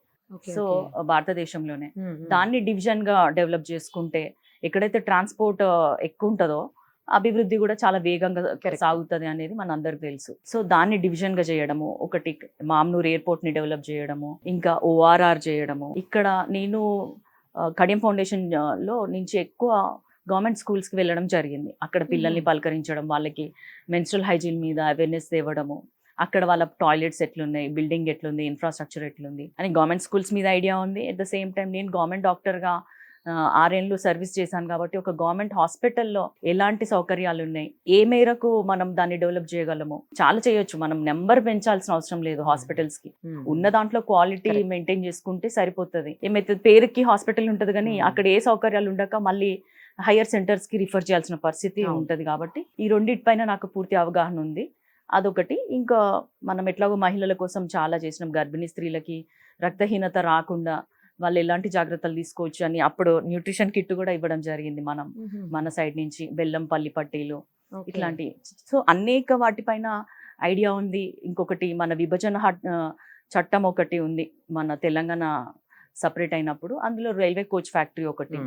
సో భారతదేశంలోనే దాన్ని డివిజన్ గా డెవలప్ చేసుకుంటే ఎక్కడైతే ట్రాన్స్పోర్ట్ ఎక్కువ ఉంటుందో అభివృద్ధి కూడా చాలా వేగంగా సాగుతుంది అనేది మన అందరికి తెలుసు. సో దాన్ని డివిజన్ గా చేయడము, ఒకటి మామ్నూర్ ఎయిర్పోర్ట్ ని డెవలప్ చేయడము, ఇంకా ఓఆర్ఆర్ చేయడము. ఇక్కడ నేను కడియం ఫౌండేషన్ లో నుంచి ఎక్కువ గవర్నమెంట్ స్కూల్స్కి వెళ్ళడం జరిగింది. అక్కడ పిల్లల్ని పలకరించడం, వాళ్ళకి మెన్స్ట్రల్ హైజీన్ మీద అవేర్నెస్ తేవడము, అక్కడ వాళ్ళ టాయిలెట్స్ ఎట్లున్నాయి, బిల్డింగ్ ఎట్లుంది, ఇన్ఫ్రాస్ట్రక్చర్ ఎట్లుంది అని గవర్నమెంట్ స్కూల్స్ మీద ఐడియా ఉంది. ఎట్ ద సేమ్ టైం నేను గవర్నమెంట్ డాక్టర్గా 6 ఏళ్ళు సర్వీస్ చేశాను కాబట్టి ఒక గవర్నమెంట్ హాస్పిటల్లో ఎలాంటి సౌకర్యాలు ఉన్నాయి, ఏ మేరకు మనం దాన్ని డెవలప్ చేయగలము, చాలా చేయొచ్చు. మనం నెంబర్ పెంచాల్సిన అవసరం లేదు హాస్పిటల్స్కి, ఉన్న దాంట్లో క్వాలిటీ మెయింటైన్ చేసుకుంటే సరిపోతుంది. ఏమైతే పేరుకి హాస్పిటల్ ఉంటుంది కానీ అక్కడ ఏ సౌకర్యాలు ఉండక మళ్ళీ హయ్యర్ సెంటర్స్కి రిఫర్ చేయాల్సిన పరిస్థితి ఉంటుంది. కాబట్టి ఈ రెండింటిపైన నాకు పూర్తి అవగాహన ఉంది. అదొకటి. ఇంకా మనం ఎట్లాగో మహిళల కోసం చాలా చేసినాం, గర్భిణీ స్త్రీలకి రక్తహీనత రాకుండా వాళ్ళు ఎలాంటి జాగ్రత్తలు తీసుకోవచ్చు అని అప్పుడు న్యూట్రిషన్ కిట్ కూడా ఇవ్వడం జరిగింది మన సైడ్ నుంచి, బెల్లం పల్లి పట్టీలు ఇట్లాంటి. సో అనేక వాటిపైన ఐడియా ఉంది. ఇంకొకటి మన చట్టం ఒకటి ఉంది మన తెలంగాణ సపరేట్ అయినప్పుడు, అందులో రైల్వే కోచ్ ఫ్యాక్టరీ ఒకటి.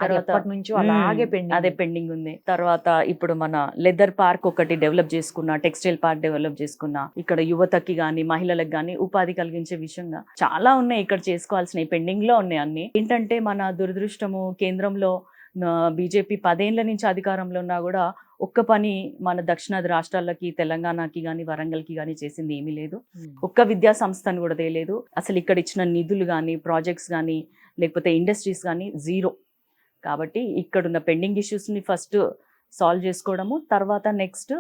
అది ఎప్పటి నుంచో అలాగే అదే పెండింగ్ ఉంది. తర్వాత ఇప్పుడు మన లెదర్ పార్క్ ఒకటి డెవలప్ చేసుకున్నా, టెక్స్టైల్ పార్క్ డెవలప్ చేసుకున్నా, ఇక్కడ యువతకి గానీ మహిళలకు గానీ ఉపాధి కలిగించే విషయంగా చాలా ఉన్నాయి ఇక్కడ చేసుకోవాల్సినవి, పెండింగ్ లో ఉన్నాయి అన్ని. ఏంటంటే మన దురదృష్టము, కేంద్రంలో బీజేపీ 10 ఏళ్ల నుంచి అధికారంలో ఉన్నా కూడా ఒక్క పని మన దక్షిణాది రాష్ట్రాలకి, తెలంగాణకి కానీ వరంగల్కి కానీ చేసింది ఏమీ లేదు. ఒక్క విద్యా సంస్థను కూడా తేలేదు. అసలు ఇక్కడ ఇచ్చిన నిధులు కానీ, ప్రాజెక్ట్స్ కానీ, లేకపోతే ఇండస్ట్రీస్ కానీ జీరో. కాబట్టి ఇక్కడున్న పెండింగ్ ఇష్యూస్ని ఫస్ట్ సాల్వ్ చేసుకోవడము, తర్వాత నెక్స్ట్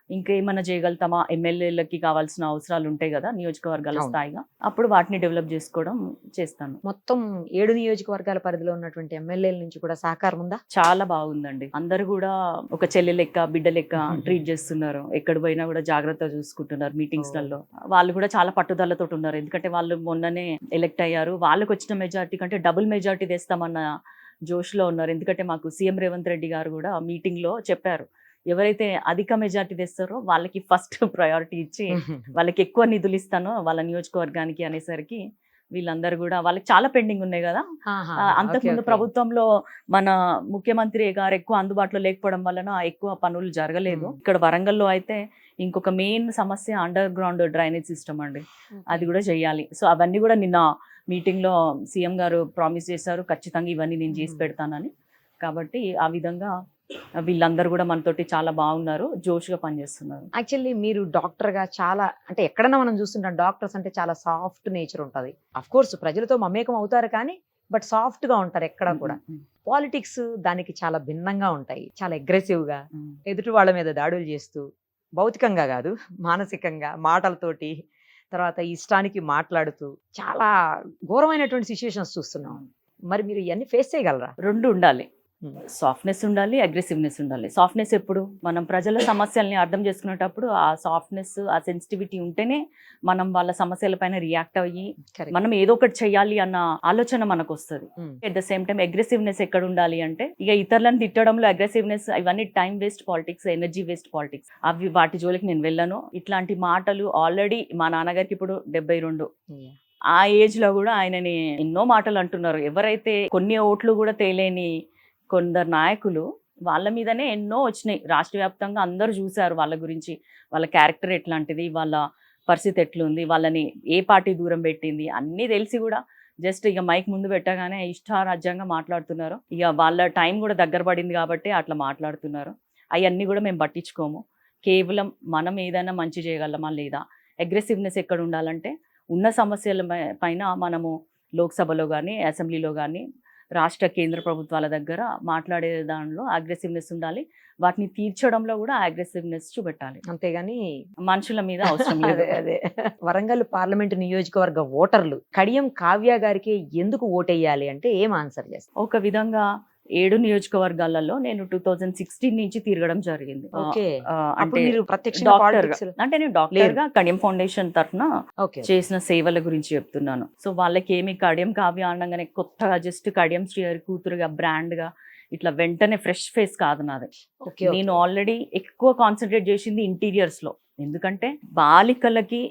ఇంకేమైనా చేయగలుగుతామా, ఎమ్మెల్యేలకి కావాల్సిన అవసరాలు ఉంటాయి కదా నియోజకవర్గాల స్థాయిగా, అప్పుడు వాటిని డెవలప్ చేసుకోవడం చేస్తాను. మొత్తం 7 నియోజకవర్గాల పరిధిలో ఉన్నటువంటి ఎమ్మెల్యేల నుంచి కూడా సహకారం ఉందా? చాలా బాగుందండి. అందరు కూడా ఒక చెల్లె లెక్క, బిడ్డ లెక్క ట్రీట్ చేస్తున్నారు. ఎక్కడ పోయినా కూడా జాగ్రత్తగా చూసుకుంటున్నారు. మీటింగ్స్ లలో వాళ్ళు కూడా చాలా పట్టుదలతో ఉన్నారు. ఎందుకంటే వాళ్ళు మొన్ననే ఎలెక్ట్ అయ్యారు. వాళ్ళకి వచ్చిన మెజార్టీ కంటే డబుల్ మెజార్టీ తెస్తామన్న జోష్లో ఉన్నారు. ఎందుకంటే మాకు సీఎం రేవంత్ రెడ్డి గారు కూడా మీటింగ్ లో చెప్పారు, ఎవరైతే అధిక మెజార్టీ తెస్తారో వాళ్ళకి ఫస్ట్ ప్రయారిటీ ఇచ్చి వాళ్ళకి ఎక్కువ నిధులు ఇస్తాను వాళ్ళ నియోజకవర్గానికి అనేసరికి వీళ్ళందరూ కూడా, వాళ్ళకి చాలా పెండింగ్ ఉన్నాయి కదా. అంతకుముందు ప్రభుత్వంలో మన ముఖ్యమంత్రి గారు ఎక్కువ అందుబాటులో లేకపోవడం వలన ఎక్కువ పనులు జరగలేదు. ఇక్కడ వరంగల్లో అయితే ఇంకొక మెయిన్ సమస్య అండర్ గ్రౌండ్ డ్రైనేజ్ సిస్టమ్ అండి, అది కూడా చేయాలి. సో అవన్నీ కూడా నిన్న మీటింగ్ లో సీఎం గారు ప్రామిస్ చేశారు, ఖచ్చితంగా ఇవన్నీ నేను చేసి పెడతానని. కాబట్టి ఆ విధంగా వీళ్ళందరూ కూడా మనతోటి చాలా బాగున్నారు, జోష్గా పనిచేస్తున్నారు. యాక్చువల్లీ మీరు డాక్టర్ గా చాలా, అంటే ఎక్కడైనా మనం చూస్తుంటాం డాక్టర్స్ అంటే చాలా సాఫ్ట్ నేచర్ ఉంటుంది. అఫ్ కోర్స్ ప్రజలతో మమేకం అవుతారు కానీ బట్ సాఫ్ట్ గా ఉంటారు ఎక్కడ కూడా. పాలిటిక్స్ దానికి చాలా భిన్నంగా ఉంటాయి. చాలా అగ్రెసివ్ గా ఎదుటి వాళ్ళ మీద దాడులు చేస్తూ, భౌతికంగా కాదు మానసికంగా మాటలతోటి, తర్వాత ఇష్టానికి మాట్లాడుతూ చాలా ఘోరమైనటువంటి సిచ్యువేషన్స్ చూస్తున్నాం. మరి మీరు ఇవన్నీ ఫేస్ చేయగలరా? రెండు ఉండాలి, సాఫ్ట్నెస్ ఉండాలి, అగ్రెసివ్నెస్ ఉండాలి. సాఫ్ట్నెస్ ఎప్పుడు మనం ప్రజల సమస్యల్ని అర్థం చేసుకునేటప్పుడు ఆ సాఫ్ట్నెస్, ఆ సెన్సిటివిటీ ఉంటేనే మనం వాళ్ళ సమస్యల పైన రియాక్ట్ అయ్యి మనం ఏదో ఒకటి చెయ్యాలి అన్న ఆలోచన మనకు వస్తుంది. At the same time aggressiveness ఎక్కడ ఉండాలి అంటే, ఇక ఇతరులను తిట్టడంలో అగ్రెసివ్నెస్, ఇవన్నీ time waste politics, energy waste politics. అవి వాటి జోలికి నేను వెళ్ళను. ఇట్లాంటి మాటలు ఆల్రెడీ మా నాన్నగారికి ఇప్పుడు 72, ఆ ఏజ్ లో కూడా ఆయనని ఎన్నో మాటలు అంటున్నారు. ఎవరైతే కొన్ని ఓట్లు కూడా తేలేని కొందరు నాయకులు, వాళ్ళ మీదనే ఎన్నో వచ్చినాయి రాష్ట్ర వ్యాప్తంగా. అందరూ చూశారు వాళ్ళ గురించి, వాళ్ళ క్యారెక్టర్ ఎట్లాంటిది, వాళ్ళ పరిస్థితి ఎట్లుంది, వాళ్ళని ఏ పార్టీ దూరం పెట్టింది అన్నీ తెలిసి కూడా జస్ట్ ఇక మైక్ ముందు పెట్టగానే ఇష్టారాజ్యంగా మాట్లాడుతున్నారు. ఇక వాళ్ళ టైం కూడా దగ్గర పడింది కాబట్టి అట్లా మాట్లాడుతున్నారు. అవన్నీ కూడా మేము పట్టించుకోము. కేవలం మనం ఏదైనా మంచి చేయగలమా లేదా. అగ్రెసివ్నెస్ ఎక్కడ ఉండాలంటే, ఉన్న సమస్యల పైన మనము లోక్సభలో కానీ అసెంబ్లీలో కానీ రాష్ట్ర కేంద్ర ప్రభుత్వాల దగ్గర మాట్లాడే దానిలో అగ్రెసివ్నెస్ ఉండాలి. వాటిని తీర్చడంలో కూడా అగ్రెసివ్నెస్ చూపెట్టాలి, అంతేగాని మనుషుల మీద అవసరం లేదు. అదే వరంగల్ పార్లమెంటు నియోజకవర్గ ఓటర్లు కడియం కావ్య గారికి ఎందుకు ఓటేయాలి అంటే ఏం ఆన్సర్ చేస్తారు? ఒక విధంగా 7 నియోజకవర్గాలలో నేను 2016 నుంచి తిరగడం జరిగింది. అంటే నేను డాక్టర్ గా కడియం ఫౌండేషన్ తరఫున చేసిన సేవల గురించి చెప్తున్నాను. సో వాళ్ళకి ఏమి కడియం కావ్య అనగానే కొత్తగా జస్ట్ కడియం శ్రీహరి కూతురుగా బ్రాండ్ గా ఇట్లా వెంటనే ఫ్రెష్ ఫేస్ కాదు నాది. నేను ఆల్రెడీ ఎక్కువ కాన్సన్ట్రేట్ చేసింది ఇంటీరియర్స్ లో. ఎందుకంటే బాలికలకి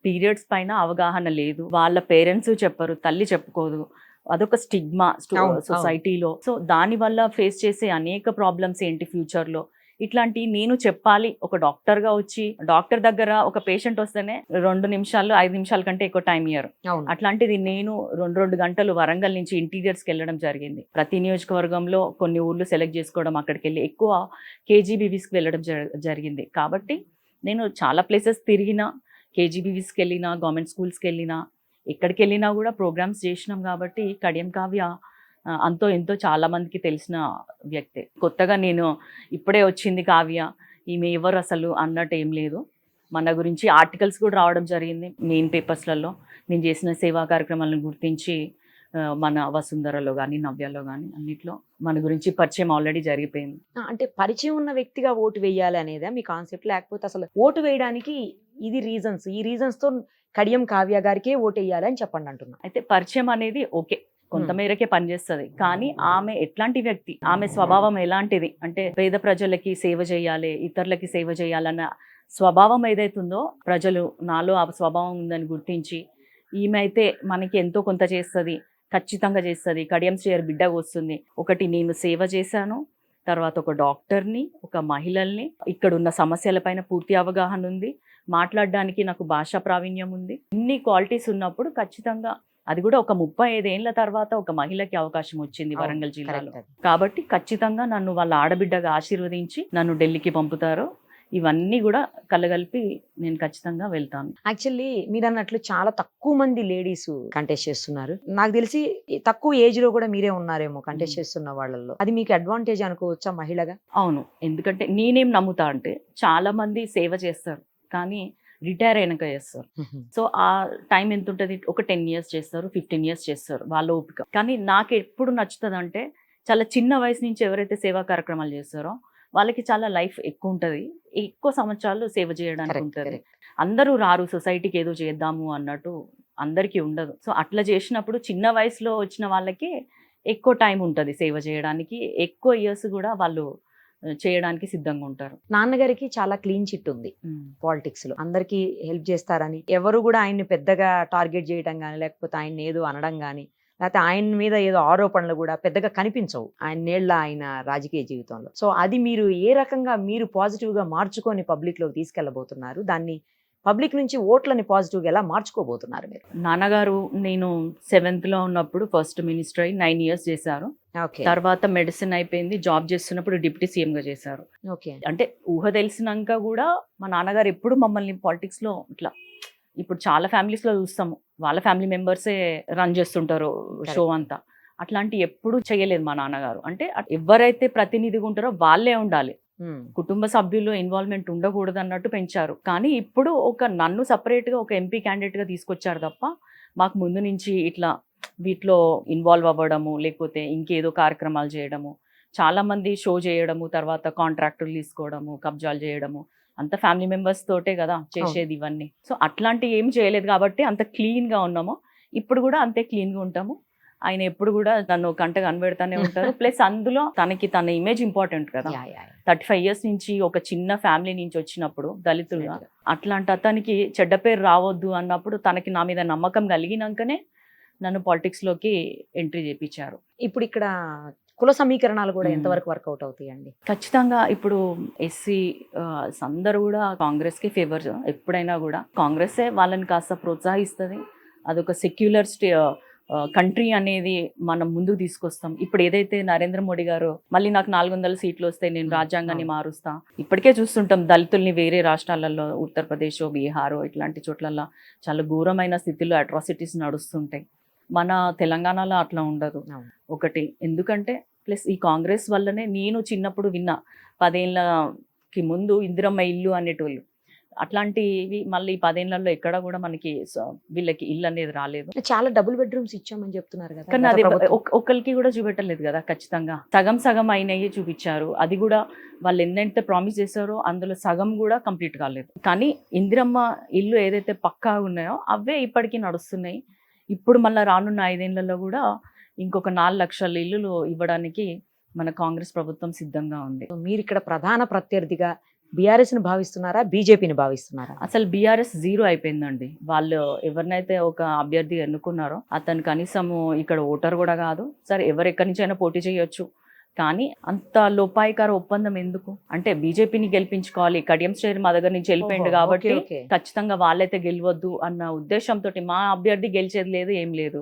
పీరియడ్స్ పైన అవగాహన లేదు, వాళ్ళ పేరెంట్స్ చెప్పరు, తల్లి చెప్పుకోదు, అదొక స్టిగ్మా సొసైటీలో. సో దాని వల్ల ఫేస్ చేసే అనేక ప్రాబ్లమ్స్ ఏంటి ఫ్యూచర్ లో, ఇట్లాంటి నేను చెప్పాలి. ఒక డాక్టర్ గా వచ్చి డాక్టర్ దగ్గర ఒక పేషెంట్ వస్తేనే 2 నిమిషాలు 5 నిమిషాల కంటే ఎక్కువ టైం ఇయ్యరు. అట్లాంటిది నేను 2 గంటలు వరంగల్ నుంచి ఇంటీరియర్స్కి వెళ్ళడం జరిగింది. ప్రతి నియోజకవర్గంలో కొన్ని ఊర్లు సెలెక్ట్ చేసుకోవడం, అక్కడికి వెళ్ళి ఎక్కువ కేజీబీవీస్కి వెళ్ళడం జరిగింది. కాబట్టి నేను చాలా ప్లేసెస్ తిరిగినా, కేజీబీవీస్కి వెళ్ళినా, గవర్నమెంట్ స్కూల్స్కి వెళ్ళినా, ఎక్కడికి వెళ్ళినా కూడా ప్రోగ్రామ్స్ చేసినాం. కాబట్టి కడియం కావ్య అంతో ఎంతో చాలా మందికి తెలిసిన వ్యక్తే. కొత్తగా నేను ఇప్పుడే వచ్చింది కావ్య, ఈమె ఎవరు అసలు అన్నట్టు ఏం లేదు. మన గురించి ఆర్టికల్స్ కూడా రావడం జరిగింది మెయిన్ పేపర్స్లలో. నేను చేసిన సేవా కార్యక్రమాలను గుర్తించి మన వసుంధరలో కానీ నవ్యాలో కానీ అన్నిట్లో మన గురించి పరిచయం ఆల్రెడీ జరిగిపోయింది. అంటే పరిచయం ఉన్న వ్యక్తిగా ఓటు వేయాలి అనేదా మీ కాన్సెప్ట్? లేకపోతే అసలు ఓటు వేయడానికి ఇది రీజన్స్, ఈ రీజన్స్ తో కడియం కావ్య గారికే ఓటు వేయాలి అని చెప్పండి అంటున్నా. అయితే పరిచయం అనేది ఓకే, కొంతమేరకే పనిచేస్తుంది. కానీ ఆమె ఎట్లాంటి వ్యక్తి, ఆమె స్వభావం ఎలాంటిది అంటే పేద ప్రజలకి సేవ చేయాలి, ఇతరులకి సేవ చేయాలన్న స్వభావం ఏదైతుందో ప్రజలు నాలో ఆ స్వభావం ఉందని గుర్తించి ఈమె అయితే మనకి ఎంతో కొంత చేస్తుంది, ఖచ్చితంగా చేస్తుంది, కడియం శ్రేయర్ బిడ్డగా వస్తుంది. ఒకటి నేను సేవ చేశాను, తర్వాత ఒక డాక్టర్ని, ఒక మహిళల్ని, ఇక్కడ ఉన్న సమస్యలపైన పూర్తి అవగాహన ఉంది, మాట్లాడడానికి నాకు భాషా ప్రావీణ్యం ఉంది. ఇన్ని క్వాలిటీస్ ఉన్నప్పుడు ఖచ్చితంగా అది కూడా ఒక 35 ఏళ్ల తర్వాత ఒక మహిళకి అవకాశం వచ్చింది వరంగల్ జిల్లాలో. కాబట్టి ఖచ్చితంగా నన్ను వాళ్ళ ఆడబిడ్డగా ఆశీర్వదించి నన్ను ఢిల్లీకి పంపుతారు. ఇవన్నీ కూడా కలగలిపి నేను ఖచ్చితంగా వెళ్తాను. యాక్చువల్లీ మీరు అన్నట్లు చాలా తక్కువ మంది లేడీస్ కంటెస్ట్ చేస్తున్నారు. నాకు తెలిసి తక్కువ ఏజ్ లో కూడా మీరే ఉన్నారేమో కంటెస్ట్ చేస్తున్న వాళ్ళల్లో. అది మీకు అడ్వాంటేజ్ అనుకోవచ్చా మహిళగా? అవును, ఎందుకంటే నేనేం నమ్ముతా అంటే చాలా మంది సేవ చేస్తారు కానీ రిటైర్ అయినాక చేస్తారు. సో ఆ టైం ఎంత ఉంటుంది, ఒక 10 years చేస్తారు, 15 years చేస్తారు వాళ్ళ ఓపిక. కానీ నాకు ఎప్పుడు నచ్చుతుంది అంటే చాలా చిన్న వయసు నుంచి ఎవరైతే సేవా కార్యక్రమాలు చేస్తారో వాళ్ళకి చాలా లైఫ్ ఎక్కువ ఉంటుంది, ఎక్కువ సంవత్సరాలు సేవ చేయడానికి ఉంటుంది. అందరూ రారు సొసైటీకి ఏదో చేద్దాము అన్నట్టు, అందరికీ ఉండదు. సో అట్లా చేసినప్పుడు చిన్న వయసులో వచ్చిన వాళ్ళకి ఎక్కువ టైం ఉంటుంది సేవ చేయడానికి, ఎక్కువ ఇయర్స్ కూడా వాళ్ళు చేయడానికి సిద్ధంగా ఉంటారు. నాన్నగారికి చాలా క్లీన్ చిట్ ఉంది పాలిటిక్స్ లో, అందరికి హెల్ప్ చేస్తారని, ఎవరు కూడా ఆయన్ని పెద్దగా టార్గెట్ చేయడం కానీ లేకపోతే ఆయన ఏదో అనడం కానీ లేకపోతే ఆయన మీద ఏదో ఆరోపణలు కూడా పెద్దగా కనిపించవు ఆయన రాజకీయ జీవితంలో. సో అది మీరు ఏ రకంగా మీరు పాజిటివ్ గా మార్చుకొని పబ్లిక్ లోకి తీసుకెళ్లబోతున్నారు, దాన్ని పబ్లిక్ నుంచి ఓట్లని పాజిటివ్ గా ఎలా మార్చుకోబోతున్నారు మీరు? నాన్నగారు నేను 7th లో ఉన్నప్పుడు ఫస్ట్ మినిస్టర్ అయి 9 years చేశారు. తర్వాత మెడిసిన్ అయిపోయింది, జాబ్ చేస్తున్నప్పుడు డిప్యూటీ సీఎం గా చేశారు. అంటే ఊహ తెలిసినాక కూడా మా నాన్నగారు ఎప్పుడు మమ్మల్ని పాలిటిక్స్ లో ఇట్లా, ఇప్పుడు చాలా ఫ్యామిలీస్ లో చూస్తాము వాళ్ళ ఫ్యామిలీ మెంబర్సే రన్ చేస్తుంటారు షో అంతా, అట్లాంటి ఎప్పుడు చేయలేదు మా నాన్నగారు. అంటే ఎవరైతే ప్రతినిధిగా ఉంటారో వాళ్ళే ఉండాలి, కుటుంబ సభ్యులు ఇన్వాల్వ్మెంట్ ఉండకూడదు అన్నట్టు పెంచారు. కానీ ఇప్పుడు నన్ను సపరేట్ గా ఒక ఎంపీ క్యాండిడేట్ గా తీసుకొచ్చారు తప్ప మాకు ముందు నుంచి ఇట్లా వీటిలో ఇన్వాల్వ్ అవ్వడము లేకపోతే ఇంకేదో కార్యక్రమాలు చేయడము, చాలా మంది షో చేయడము, తర్వాత కాంట్రాక్టులు తీసుకోవడము, కబ్జాలు చేయడము, అంత ఫ్యామిలీ మెంబర్స్ తోటే కదా చేసేది ఇవన్నీ. సో అట్లాంటివి ఏం చేయలేదు కాబట్టి అంత క్లీన్ గా ఉన్నాము, ఇప్పుడు కూడా అంతే క్లీన్ గా ఉంటాము. ఆయన ఎప్పుడు కూడా నన్ను కంట కనబెడతానే ఉంటారు. ప్లస్ అందులో తన ఇమేజ్ ఇంపార్టెంట్ కదా. 35 years నుంచి ఒక చిన్న ఫ్యామిలీ నుంచి వచ్చినప్పుడు దళితులుగా, అట్లాంటి అతనికి చెడ్డ పేరు రావద్దు అన్నప్పుడు తనకి నా మీద నమ్మకం కలిగినాకనే నన్ను పాలిటిక్స్ లోకి ఎంట్రీ చేయించారు. ఇప్పుడు ఇక్కడ కుల సమీకరణాలు కూడా ఎంతవరకు వర్కౌట్ అవుతాయండి? ఖచ్చితంగా ఇప్పుడు ఎస్సీ అందరూ కూడా కాంగ్రెస్ కి ఫేవర్, ఎప్పుడైనా కూడా కాంగ్రెసే వాళ్ళని కాస్త ప్రోత్సహిస్తుంది. అదొక సెక్యులర్ కంట్రీ అనేది మనం ముందుకు తీసుకొస్తాం. ఇప్పుడు ఏదైతే నరేంద్ర మోడీ గారు మళ్ళీ నాకు 400 seats వస్తాయి, నేను రాజ్యాంగాన్ని మారుస్తా, ఇప్పటికే చూస్తుంటాం దళితుల్ని వేరే రాష్ట్రాలలో ఉత్తరప్రదేశ్, బీహార్ ఇట్లాంటి చోట్లలో చాలా ఘోరమైన స్థితిలో అట్రాసిటీస్ నడుస్తుంటాయి. మన తెలంగాణలో అట్లా ఉండదు. ఒకటి ఎందుకంటే ప్లస్ ఈ కాంగ్రెస్ వల్లనే నేను చిన్నప్పుడు విన్నా, 10 ఏళ్ళకి ముందు ఇందిరమ్మ ఇల్లు అనేటోళ్ళు, అట్లాంటివి మళ్ళీ 10 ఏళ్లలో ఎక్కడ కూడా మనకి వీళ్ళకి ఇల్లు అనేది రాలేదు. చాలా డబుల్ బెడ్రూమ్స్ ఇచ్చామని చెప్తున్నారు కదా, కానీ అది ఒకరికి కూడా చూపెట్టలేదు కదా. ఖచ్చితంగా సగం అయినవి చూపించారు. అది కూడా వాళ్ళు ఎన్నైతే ప్రామిస్ చేశారో అందులో సగం కూడా కంప్లీట్ కాలేదు. కానీ ఇందిరమ్మ ఇల్లు ఏదైతే పక్కా ఉన్నాయో అవే ఇప్పటికీ నడుస్తున్నాయి. ఇప్పుడు మళ్ళీ రానున్న 5 ఏళ్లలో కూడా ఇంకొక 4 లక్షల ఇల్లులు ఇవ్వడానికి మన కాంగ్రెస్ ప్రభుత్వం సిద్ధంగా ఉంది. మీరు ఇక్కడ ప్రధాన ప్రత్యర్థిగా బీఆర్ఎస్ ని భావిస్తున్నారా, బీజేపీని భావిస్తున్నారా? అసలు బీఆర్ఎస్ 0 అయిపోయిందండి. వాళ్ళు ఎవరినైతే ఒక అభ్యర్థి ఎన్నుకున్నారో అతను కనీసము ఇక్కడ ఓటర్ కూడా కాదు. సరే ఎవరెక్కడి నుంచి అయినా పోటీ చేయొచ్చు, కానీ అంత లోపాయికార ఒప్పందం ఎందుకు? అంటే బీజేపీని గెలిపించుకోవాలి, కడియం శ్రేయర్ మా దగ్గర నుంచి వెళ్ళిపోయింది కాబట్టి ఖచ్చితంగా వాళ్ళైతే గెలవద్దు అన్న ఉద్దేశంతో మా అభ్యర్థి గెలిచేది లేదు, ఏం లేదు.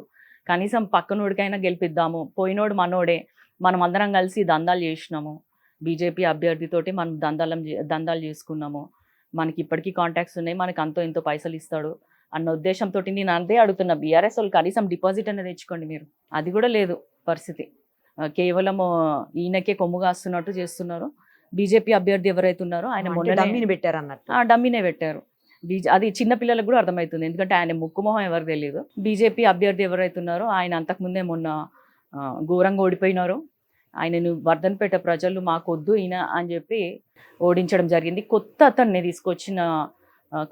కనీసం పక్కనోడికైనా గెలిపిద్దాము, పోయినోడు మనోడే, మనం అందరం కలిసి దందాలు చేసినాము, బీజేపీ అభ్యర్థితోటి మనం దందాలు చేసుకున్నాము, మనకి ఇప్పటికీ కాంటాక్ట్స్ ఉన్నాయి, మనకి అంతో ఇంతో పైసలు ఇస్తాడు అన్న ఉద్దేశంతో నేను అంతే అడుగుతున్నా. బీఆర్ఎస్ వాళ్ళు కనీసం డిపాజిట్ అనేది తెచ్చుకోండి మీరు, అది కూడా లేదు పరిస్థితి. కేవలం ఈయనకే కొమ్ము కాస్తున్నట్టు చేస్తున్నారు. బీజేపీ అభ్యర్థి ఎవరైతే ఉన్నారో ఆయన మొన్న డమ్మీనే పెట్టారు. అది చిన్న పిల్లలకు కూడా అర్థమవుతుంది, ఎందుకంటే ఆయన ముక్కుమొహం ఎవరు తెలియదు. బీజేపీ అభ్యర్థి ఎవరైతే ఉన్నారో ఆయన అంతకుముందే మొన్న ఘోరంగా ఓడిపోయినారు. ఆయనను వర్ధన్పేట ప్రజలు మాకొద్దు ఈయన అని చెప్పి ఓడించడం జరిగింది. కొత్త అతన్ని తీసుకొచ్చిన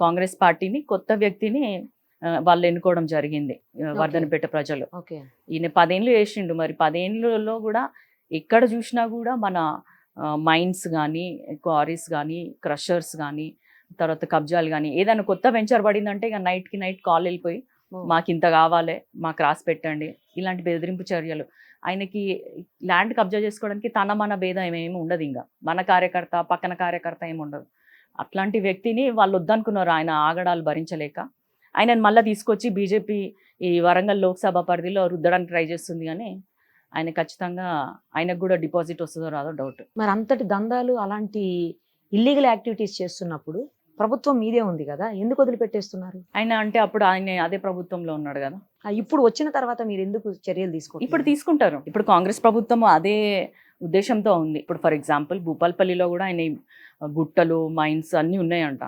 కాంగ్రెస్ పార్టీని, కొత్త వ్యక్తిని వాళ్ళు ఎన్నుకోవడం జరిగింది వర్ధనపేట ప్రజలు. ఓకే. ఈయన 10 ఏళ్ళు చేసిండు. మరి 10 ఏళ్ళలో కూడా ఎక్కడ చూసినా కూడా మన మైన్స్ కానీ, క్వారీస్ కానీ, క్రషర్స్ కానీ, తర్వాత కబ్జాలు కానీ, ఏదైనా కొత్త వెంచర్ పడిందంటే ఇక నైట్కి నైట్ కాల్ వెళ్ళిపోయి మాకు ఇంత కావాలి, మాకు రాసి పెట్టండి, ఇలాంటి బెదిరింపు చర్యలు. ఆయనకి ల్యాండ్ కబ్జా చేసుకోవడానికి తన మన భేదం ఏమేమి ఉండదు. ఇంకా మన కార్యకర్త పక్కన కార్యకర్త ఏమి ఉండదు. అట్లాంటి వ్యక్తిని వాళ్ళు వద్దనుకున్నారు ఆయన ఆగడాలు భరించలేక. ఆయనను మళ్ళీ తీసుకొచ్చి బీజేపీ ఈ వరంగల్ లోక్సభ పరిధిలో రుద్దడానికి ట్రై చేస్తుంది. కానీ ఆయన ఖచ్చితంగా ఆయనకు కూడా డిపాజిట్ వస్తుందో రాదో డౌట్. మరి అంతటి దందాలు అలాంటి ఇల్లీగల్ యాక్టివిటీస్ చేస్తున్నప్పుడు ప్రభుత్వం మీదే ఉంది కదా, ఎందుకు వదిలిపెట్టేస్తున్నారు? ఆయన అంటే అప్పుడు ఆయన అదే ప్రభుత్వంలో ఉన్నాడు కదా. ఇప్పుడు వచ్చిన తర్వాత మీరు ఎందుకు చర్యలు ఇప్పుడు తీసుకుంటారు? తీసుకుంటారు. ఇప్పుడు కాంగ్రెస్ ప్రభుత్వం అదే ఉద్దేశంతో ఉంది. ఇప్పుడు ఫర్ ఎగ్జాంపుల్ భూపాల్పల్లిలో కూడా ఆయన గుట్టలు మైన్స్ అన్నీ ఉన్నాయంట,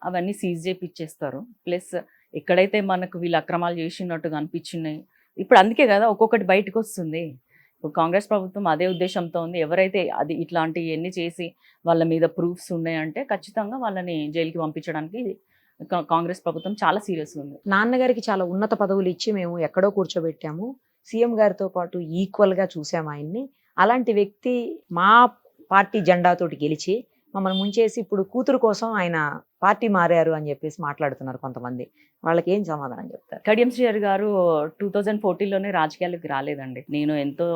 అవన్నీ సీజ్ చేపిచ్చేస్తారు. ప్లస్ ఎక్కడైతే మనకు వీళ్ళు అక్రమాలు చేసినట్టుగా అనిపించినాయి, ఇప్పుడు అందుకే కదా ఒక్కొక్కటి బయటకు వస్తుంది. ఇప్పుడు కాంగ్రెస్ ప్రభుత్వం అదే ఉద్దేశంతో ఉంది. ఎవరైతే అది ఇట్లాంటివి ఎన్ని చేసి వాళ్ళ మీద ప్రూఫ్స్ ఉన్నాయంటే ఖచ్చితంగా వాళ్ళని జైలుకి పంపించడానికి కాంగ్రెస్ ప్రభుత్వం చాలా సీరియస్ ఉంది. నాన్నగారికి చాలా ఉన్నత పదవులు ఇచ్చి మేము ఎక్కడో కూర్చోబెట్టాము, సీఎం గారితో పాటు ఈక్వల్ గా చూసాము ఆయన్ని. అలాంటి వ్యక్తి మా పార్టీ జెండాతోటి గెలిచి మమ్మల్ని ముంచేసి ఇప్పుడు కూతురు కోసం ఆయన పార్టీ మారారు అని చెప్పేసి మాట్లాడుతున్నారు కొంతమంది. వాళ్ళకి ఏం సమాధానం చెప్తారు? కడియం శ్రీహరి గారు 2014లోనే రాజకీయాలకు రాలేదండి. నేను ఎంతో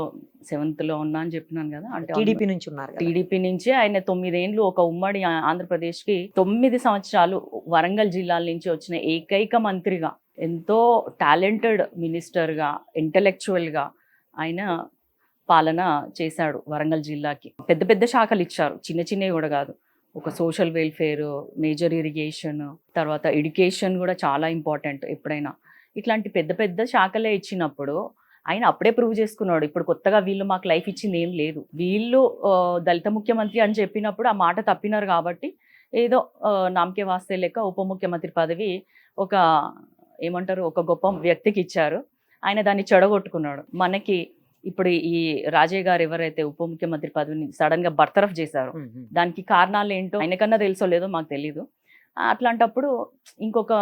7th లో ఉన్నా అని చెప్పినాను కదా. అంటే టీడీపీ నుంచి ఉన్నారు కదా. టీడీపీ నుంచి ఆయన 9 ఏళ్ళు ఒక ఉమ్మడి ఆంధ్రప్రదేశ్కి 9 సంవత్సరాలు వరంగల్ జిల్లాల నుంచి వచ్చిన ఏకైక మంత్రిగా, ఎంతో టాలెంటెడ్ మినిస్టర్గా, ఇంటలెక్చువల్గా ఆయన పాలన చేశాడు వరంగల్ జిల్లాకి. పెద్ద పెద్ద శాఖలు ఇచ్చారు, చిన్న చిన్నవి కూడా కాదు. ఒక సోషల్ వెల్ఫేర్, మేజర్ ఇరిగేషన్, తర్వాత ఎడ్యుకేషన్ కూడా చాలా ఇంపార్టెంట్. ఎప్పుడైనా ఇట్లాంటి పెద్ద పెద్ద శాఖలే ఇచ్చినప్పుడు ఆయన అప్పుడే ప్రూవ్ చేసుకున్నాడు. ఇప్పుడు కొత్తగా వీళ్ళు మాకు లైఫ్ ఇచ్చింది ఏం లేదు, వీళ్ళు దళిత ముఖ్యమంత్రి అని చెప్పినప్పుడు ఆ మాట తప్పినారు కాబట్టి ఏదో నామకే వాస్తే లెక్క ఉప ముఖ్యమంత్రి పదవి ఒక ఏమంటారు ఒక గొప్ప వ్యక్తికి ఇచ్చారు. ఆయన దాన్ని చెడగొట్టుకున్నాడు. మనకి ఇప్పుడు ఈ రాజయ్య గారు ఎవరైతే ఉప ముఖ్యమంత్రి పదవిని సడన్ గా బర్తరఫ్ చేశారు, దానికి కారణాలు ఏంటో ఆయనకన్నా తెలుసో లేదో మాకు తెలీదు. అట్లాంటప్పుడు ఇంకొక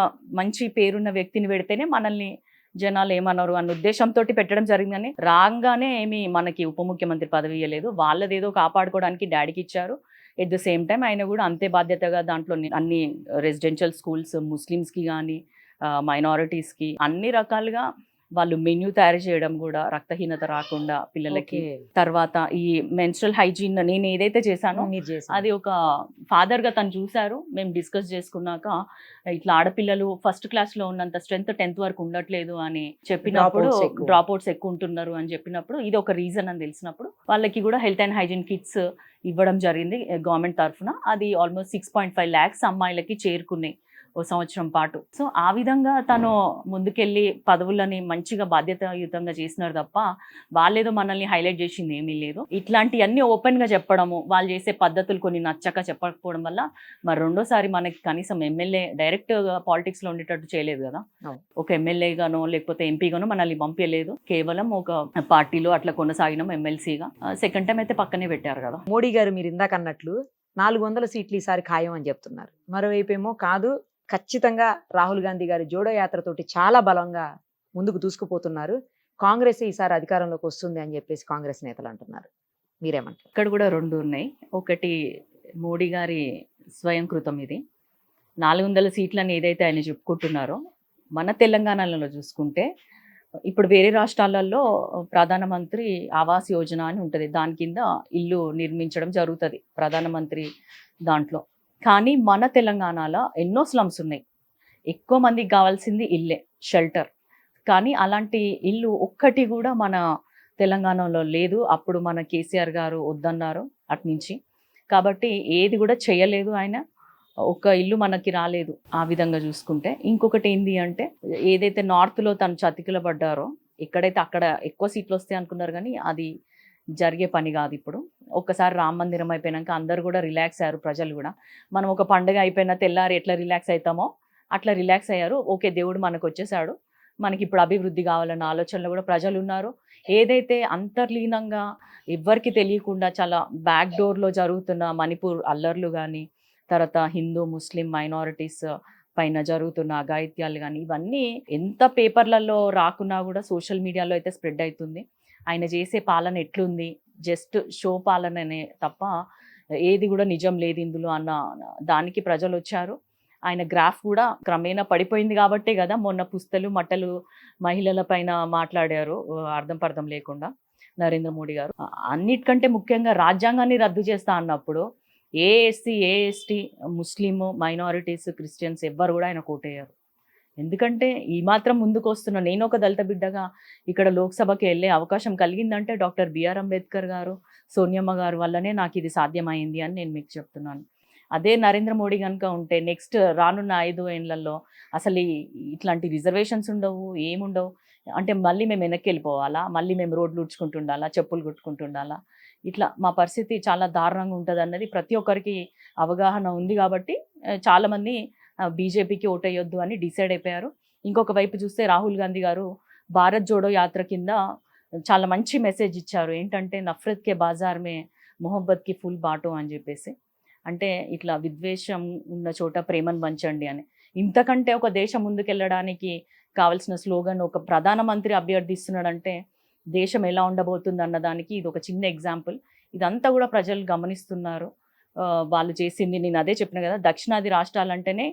మంచి పేరున్న వ్యక్తిని పెడితేనే మనల్ని జనాలు ఏమన్నారు అన్న ఉద్దేశంతో పెట్టడం జరిగిందని, రాగానే ఏమి మనకి ఉప ముఖ్యమంత్రి పదవి ఇవ్వలేదు. వాళ్ళదేదో కాపాడుకోవడానికి డాడీకి ఇచ్చారు. ఎట్ ద సేమ్ టైం ఆయన కూడా అంతే బాధ్యతగా దాంట్లో అన్ని రెసిడెన్షియల్ స్కూల్స్ ముస్లిమ్స్కి కానీ మైనారిటీస్కి అన్ని రకాలుగా వాళ్ళు మెన్యూ తయారు చేయడం కూడా రక్తహీనత రాకుండా పిల్లలకి. తర్వాత ఈ మెన్స్ట్రల్ హైజీన్ నేను ఏదైతే చేశానో అది ఒక ఫాదర్గా తను చూశారు. మేము డిస్కస్ చేసుకున్నాక ఇట్లా ఆడపిల్లలు ఫస్ట్ క్లాస్లో ఉన్నంత స్ట్రెంత్ 10th వరకు ఉండట్లేదు అని చెప్పినప్పుడు, డ్రాప్ అవుట్స్ ఎక్కువ ఉంటున్నారు అని చెప్పినప్పుడు ఇది ఒక రీజన్ అని తెలిసినప్పుడు వాళ్ళకి కూడా హెల్త్ అండ్ హైజీన్ కిట్స్ ఇవ్వడం జరిగింది గవర్నమెంట్ తరఫున. అది ఆల్మోస్ట్ 6.5 lakhs అమ్మాయిలకి చేరుకున్నాయి ఓ సంవత్సరం పాటు. సో ఆ విధంగా తను ముందుకెళ్ళి పదవులని మంచిగా బాధ్యతాయుతంగా చేసినారు తప్ప వాళ్ళేదో మనల్ని హైలైట్ చేసింది ఏమీ లేదు. ఇట్లాంటివన్నీ ఓపెన్గా చెప్పడము, వాళ్ళు చేసే పద్ధతులు కొన్ని నచ్చక చెప్పకపోవడం వల్ల మరి రెండోసారి మనకి కనీసం ఎమ్మెల్యే డైరెక్ట్గా పాలిటిక్స్లో ఉండేటట్టు చేయలేదు కదా. ఒక ఎమ్మెల్యేగానో లేకపోతే ఎంపీగానో మనల్ని పంపించలేదు. కేవలం ఒక పార్టీలో అట్లా కొనసాగినాం ఎమ్మెల్సీగా. సెకండ్ టైం అయితే పక్కనే పెట్టారు కదా. మోడీ గారు మీరు ఇందాక అన్నట్లు 400 సీట్లు ఈసారి ఖాయం అని చెప్తున్నారు. మరోవైపు ఏమో కాదు, ఖచ్చితంగా రాహుల్ గాంధీ గారి జోడో యాత్రతోటి చాలా బలంగా ముందుకు దూసుకుపోతున్నారు, కాంగ్రెస్ ఈసారి అధికారంలోకి వస్తుంది అని చెప్పేసి కాంగ్రెస్ నేతలు అంటున్నారు. మీరేమంటారు? ఇక్కడ కూడా 2 ఉన్నాయి. ఒకటి మోడీ గారి స్వయం కృతం. ఇది 400 సీట్లని ఏదైతే ఆయన చెప్పుకుంటున్నారో, మన తెలంగాణలో చూసుకుంటే ఇప్పుడు వేరే రాష్ట్రాలలో ప్రధానమంత్రి ఆవాస్ యోజన అని ఉంటుంది. దాని కింద ఇల్లు నిర్మించడం జరుగుతుంది ప్రధానమంత్రి దాంట్లో. కానీ మన తెలంగాణలో ఎన్నో స్లమ్స్ ఉన్నాయి. ఎక్కువ మందికి కావాల్సింది ఇల్లే, షెల్టర్. కానీ అలాంటి ఇల్లు ఒక్కటి కూడా మన తెలంగాణలో లేదు. అప్పుడు మన కేసీఆర్ గారు వద్దన్నారు అట్నుంచి, కాబట్టి ఏది కూడా చేయలేదు ఆయన. ఒక్క ఇల్లు మనకి రాలేదు ఆ విధంగా చూసుకుంటే. ఇంకొకటి ఏంది అంటే, ఏదైతే నార్త్లో తను చతికిల పడ్డారో, ఎక్కడైతే అక్కడ ఎక్కువ సీట్లు వస్తాయి అనుకున్నారు, కానీ అది జరిగే పని కాదు. ఇప్పుడు ఒక్కసారి రామ మందిరం అయిపోయినాక అందరు కూడా రిలాక్స్ అయ్యారు. ప్రజలు కూడా మనం ఒక పండుగ అయిపోయిన తెల్లారి ఎట్లా రిలాక్స్ అవుతామో అట్లా రిలాక్స్ అయ్యారు. ఓకే, దేవుడు మనకు వచ్చేసాడు, మనకి ఇప్పుడు అభివృద్ధి కావాలన్న ఆలోచనలో కూడా ప్రజలు ఉన్నారు. ఏదైతే అంతర్లీనంగా ఎవ్వరికి తెలియకుండా చాలా బ్యాక్ డోర్లో జరుగుతున్న మణిపూర్ అల్లర్లు కానీ, తర్వాత హిందూ ముస్లిం మైనారిటీస్ పైన జరుగుతున్న అఘాయిత్యాలు కానీ ఇవన్నీ ఎంత పేపర్లలో రాకున్నా కూడా సోషల్ మీడియాలో అయితే స్ప్రెడ్ అవుతుంది. ఆయన చేసే పాలన ఎట్లుంది, జస్ట్ షో పాలననే తప్ప ఏది కూడా నిజం లేదు ఇందులో అన్న దానికి ప్రజలు వచ్చారు. ఆయన గ్రాఫ్ కూడా క్రమేణా పడిపోయింది కాబట్టే కదా మొన్న పుస్తలు మట్టలు మహిళల పైన మాట్లాడారు అర్థం పర్థం లేకుండా నరేంద్ర మోడీ గారు. అన్నిటికంటే ముఖ్యంగా రాజ్యాంగాన్ని రద్దు చేస్తా అన్నప్పుడు ఏ ఎస్సీ ఏ ఎస్టీ ముస్లిం మైనారిటీస్ క్రిస్టియన్స్ ఎవ్వరు కూడా ఆయన కోటయ్యారు. ఎందుకంటే ఈ మాత్రం ముందుకు వస్తున్న నేను ఒక దళిత బిడ్డగా ఇక్కడ లోక్సభకి వెళ్ళే అవకాశం కలిగిందంటే డాక్టర్ బిఆర్ అంబేద్కర్ గారు, సోనియమ్మ గారు వల్లనే నాకు ఇది సాధ్యమైంది అని నేను మీకు చెప్తున్నాను. అదే నరేంద్ర మోడీ కనుక ఉంటే నెక్స్ట్ రానున్న 5 ఏళ్లలో అసలు ఇట్లాంటి రిజర్వేషన్స్ ఉండవు, ఏముండవు. అంటే మళ్ళీ మేము వెనక్కి వెళ్ళిపోవాలా, మళ్ళీ మేము రోడ్లు ఉడ్చుకుంటుండాలా, చెప్పులు కుట్టుకుంటుండాలా, ఇట్లా మా పరిస్థితి చాలా దారుణంగా ఉంటుంది అన్నది ప్రతి ఒక్కరికి అవగాహన ఉంది. కాబట్టి చాలామంది బీజేపీకి ఓటేయొద్దు అని డిసైడ్ అయిపోయారు. ఇంకొక వైపు చూస్తే రాహుల్ గాంధీ గారు భారత్ జోడో యాత్ర కింద చాలా మంచి మెసేజ్ ఇచ్చారు. ఏంటంటే నఫ్రత్ కే బాజార్ మే మొహబ్బత్ కి ఫుల్ బాటో అని చెప్పేసి. అంటే ఇట్లా విద్వేషం ఉన్న చోట ప్రేమను పంచండి అని. ఇంతకంటే ఒక దేశం ముందుకెళ్ళడానికి కావాల్సిన స్లోగన్ ఒక ప్రధానమంత్రి అభ్యర్థిస్తున్నాడంటే దేశం ఎలా ఉండబోతుంది అన్నదానికి ఇది ఒక చిన్న ఎగ్జాంపుల్. ఇదంతా కూడా ప్రజలు గమనిస్తున్నారు. వాళ్ళు చేసింది నేను అదే చెప్పిన కదా, దక్షిణాది రాష్ట్రాలంటేనే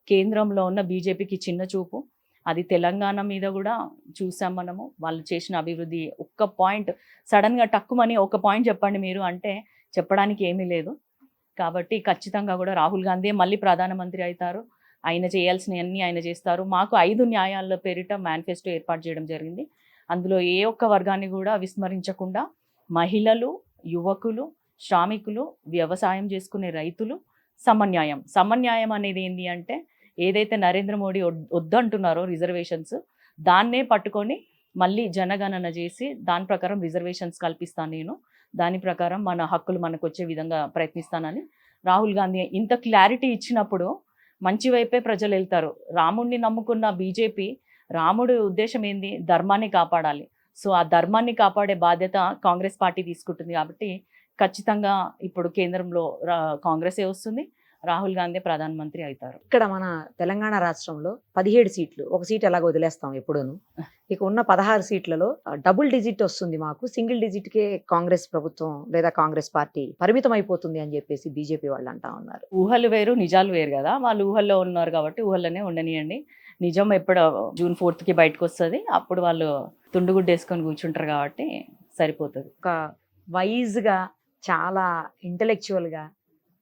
కేంద్రంలో ఉన్న బీజేపీకి చిన్న చూపు. అది తెలంగాణ మీద కూడా చూసాం మనము. వాళ్ళు చేసిన అభివృద్ధి ఒక్క పాయింట్ సడన్గా టక్కుమని ఒక పాయింట్ చెప్పండి మీరు అంటే చెప్పడానికి ఏమీ లేదు. కాబట్టి ఖచ్చితంగా కూడా రాహుల్ గాంధీ మళ్ళీ ప్రధానమంత్రి అవుతారు. ఆయన చేయాల్సినవన్నీ ఆయన చేస్తారు. మాకు 5 న్యాయాల పేరిట మేనిఫెస్టో ఏర్పాటు చేయడం జరిగింది. అందులో ఏ ఒక్క వర్గాన్ని కూడా విస్మరించకుండా మహిళలు, యువకులు, శ్రామికులు, వ్యవసాయం చేసుకునే రైతులు, సమన్యాయం. సమన్యాయం అనేది ఏంటి అంటే ఏదైతే నరేంద్ర మోడీ వద్దంటున్నారో రిజర్వేషన్స్, దాన్నే పట్టుకొని మళ్ళీ జనగణన చేసి దాని ప్రకారం రిజర్వేషన్స్ కల్పిస్తాను నేను, దాని ప్రకారం మన హక్కులు మనకు వచ్చే విధంగా ప్రయత్నిస్తానని రాహుల్ గాంధీ ఇంత క్లారిటీ ఇచ్చినప్పుడు మంచి వైపే ప్రజలు వెళ్తారు. రాముడిని నమ్ముకున్న బీజేపీ రాముడి ఉద్దేశం ఏంది, ధర్మాన్ని కాపాడాలి. సో ఆ ధర్మాన్ని కాపాడే బాధ్యత కాంగ్రెస్ పార్టీ తీసుకుంటుంది. కాబట్టి ఖచ్చితంగా ఇప్పుడు కేంద్రంలో కాంగ్రెసే వస్తుంది, రాహుల్ గాంధీ ప్రధానమంత్రి అవుతారు. ఇక్కడ మన తెలంగాణ రాష్ట్రంలో 17 సీట్లు, ఒక సీట్ ఎలాగ వదిలేస్తాం ఎప్పుడూను. ఇక ఉన్న 16 సీట్లలో డబుల్ డిజిట్ వస్తుంది మాకు, సింగిల్ డిజిట్కే కాంగ్రెస్ ప్రభుత్వం లేదా కాంగ్రెస్ పార్టీ పరిమితం అయిపోతుంది అని చెప్పేసి బీజేపీ వాళ్ళు అంటా ఉన్నారు. ఊహలు వేరు నిజాలు వేరు కదా, వాళ్ళు ఊహల్లో ఉన్నారు కాబట్టి ఊహల్లోనే ఉండనియండి. నిజం ఎప్పుడు జూన్ 4కి బయటకు వస్తుంది, అప్పుడు వాళ్ళు తుండుగుడ్డు వేసుకొని కూర్చుంటారు కాబట్టి సరిపోతుంది. ఒక వైజ్గా చాలా ఇంటలెక్చువల్గా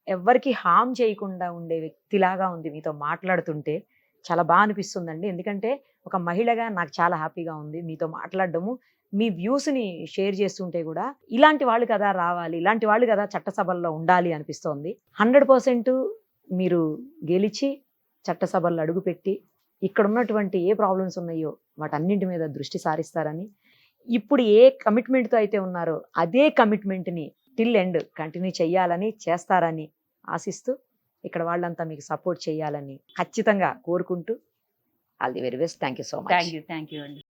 ఎవరికి హామ్ చేయకుండా ఉండే వ్యక్తిలాగా ఉంది మీతో మాట్లాడుతుంటే. చాలా బాగా అనిపిస్తుందండి. ఎందుకంటే ఒక మహిళగా నాకు చాలా హ్యాపీగా ఉంది మీతో మాట్లాడడము. మీ వ్యూస్ని షేర్ చేస్తుంటే కూడా ఇలాంటి వాళ్ళు కదా రావాలి, ఇలాంటి వాళ్ళు కదా చట్టసభల్లో ఉండాలి అనిపిస్తోంది. 100% మీరు గెలిచి చట్టసభల్లో అడుగుపెట్టి ఇక్కడ ఉన్నటువంటి ఏ ప్రాబ్లమ్స్ ఉన్నాయో వాటన్నింటి మీద దృష్టి సారిస్తారని, ఇప్పుడు ఏ కమిట్మెంట్తో అయితే ఉన్నారో అదే కమిట్మెంట్ని టిల్ ఎండ్ కంటిన్యూ చేయాలని, చేస్తారని ఆశిస్తూ ఇక్కడ వాళ్ళంతా మీకు సపోర్ట్ చేయాలని ఖచ్చితంగా కోరుకుంటూ all the very best. Thank you so much. Thank you అండి.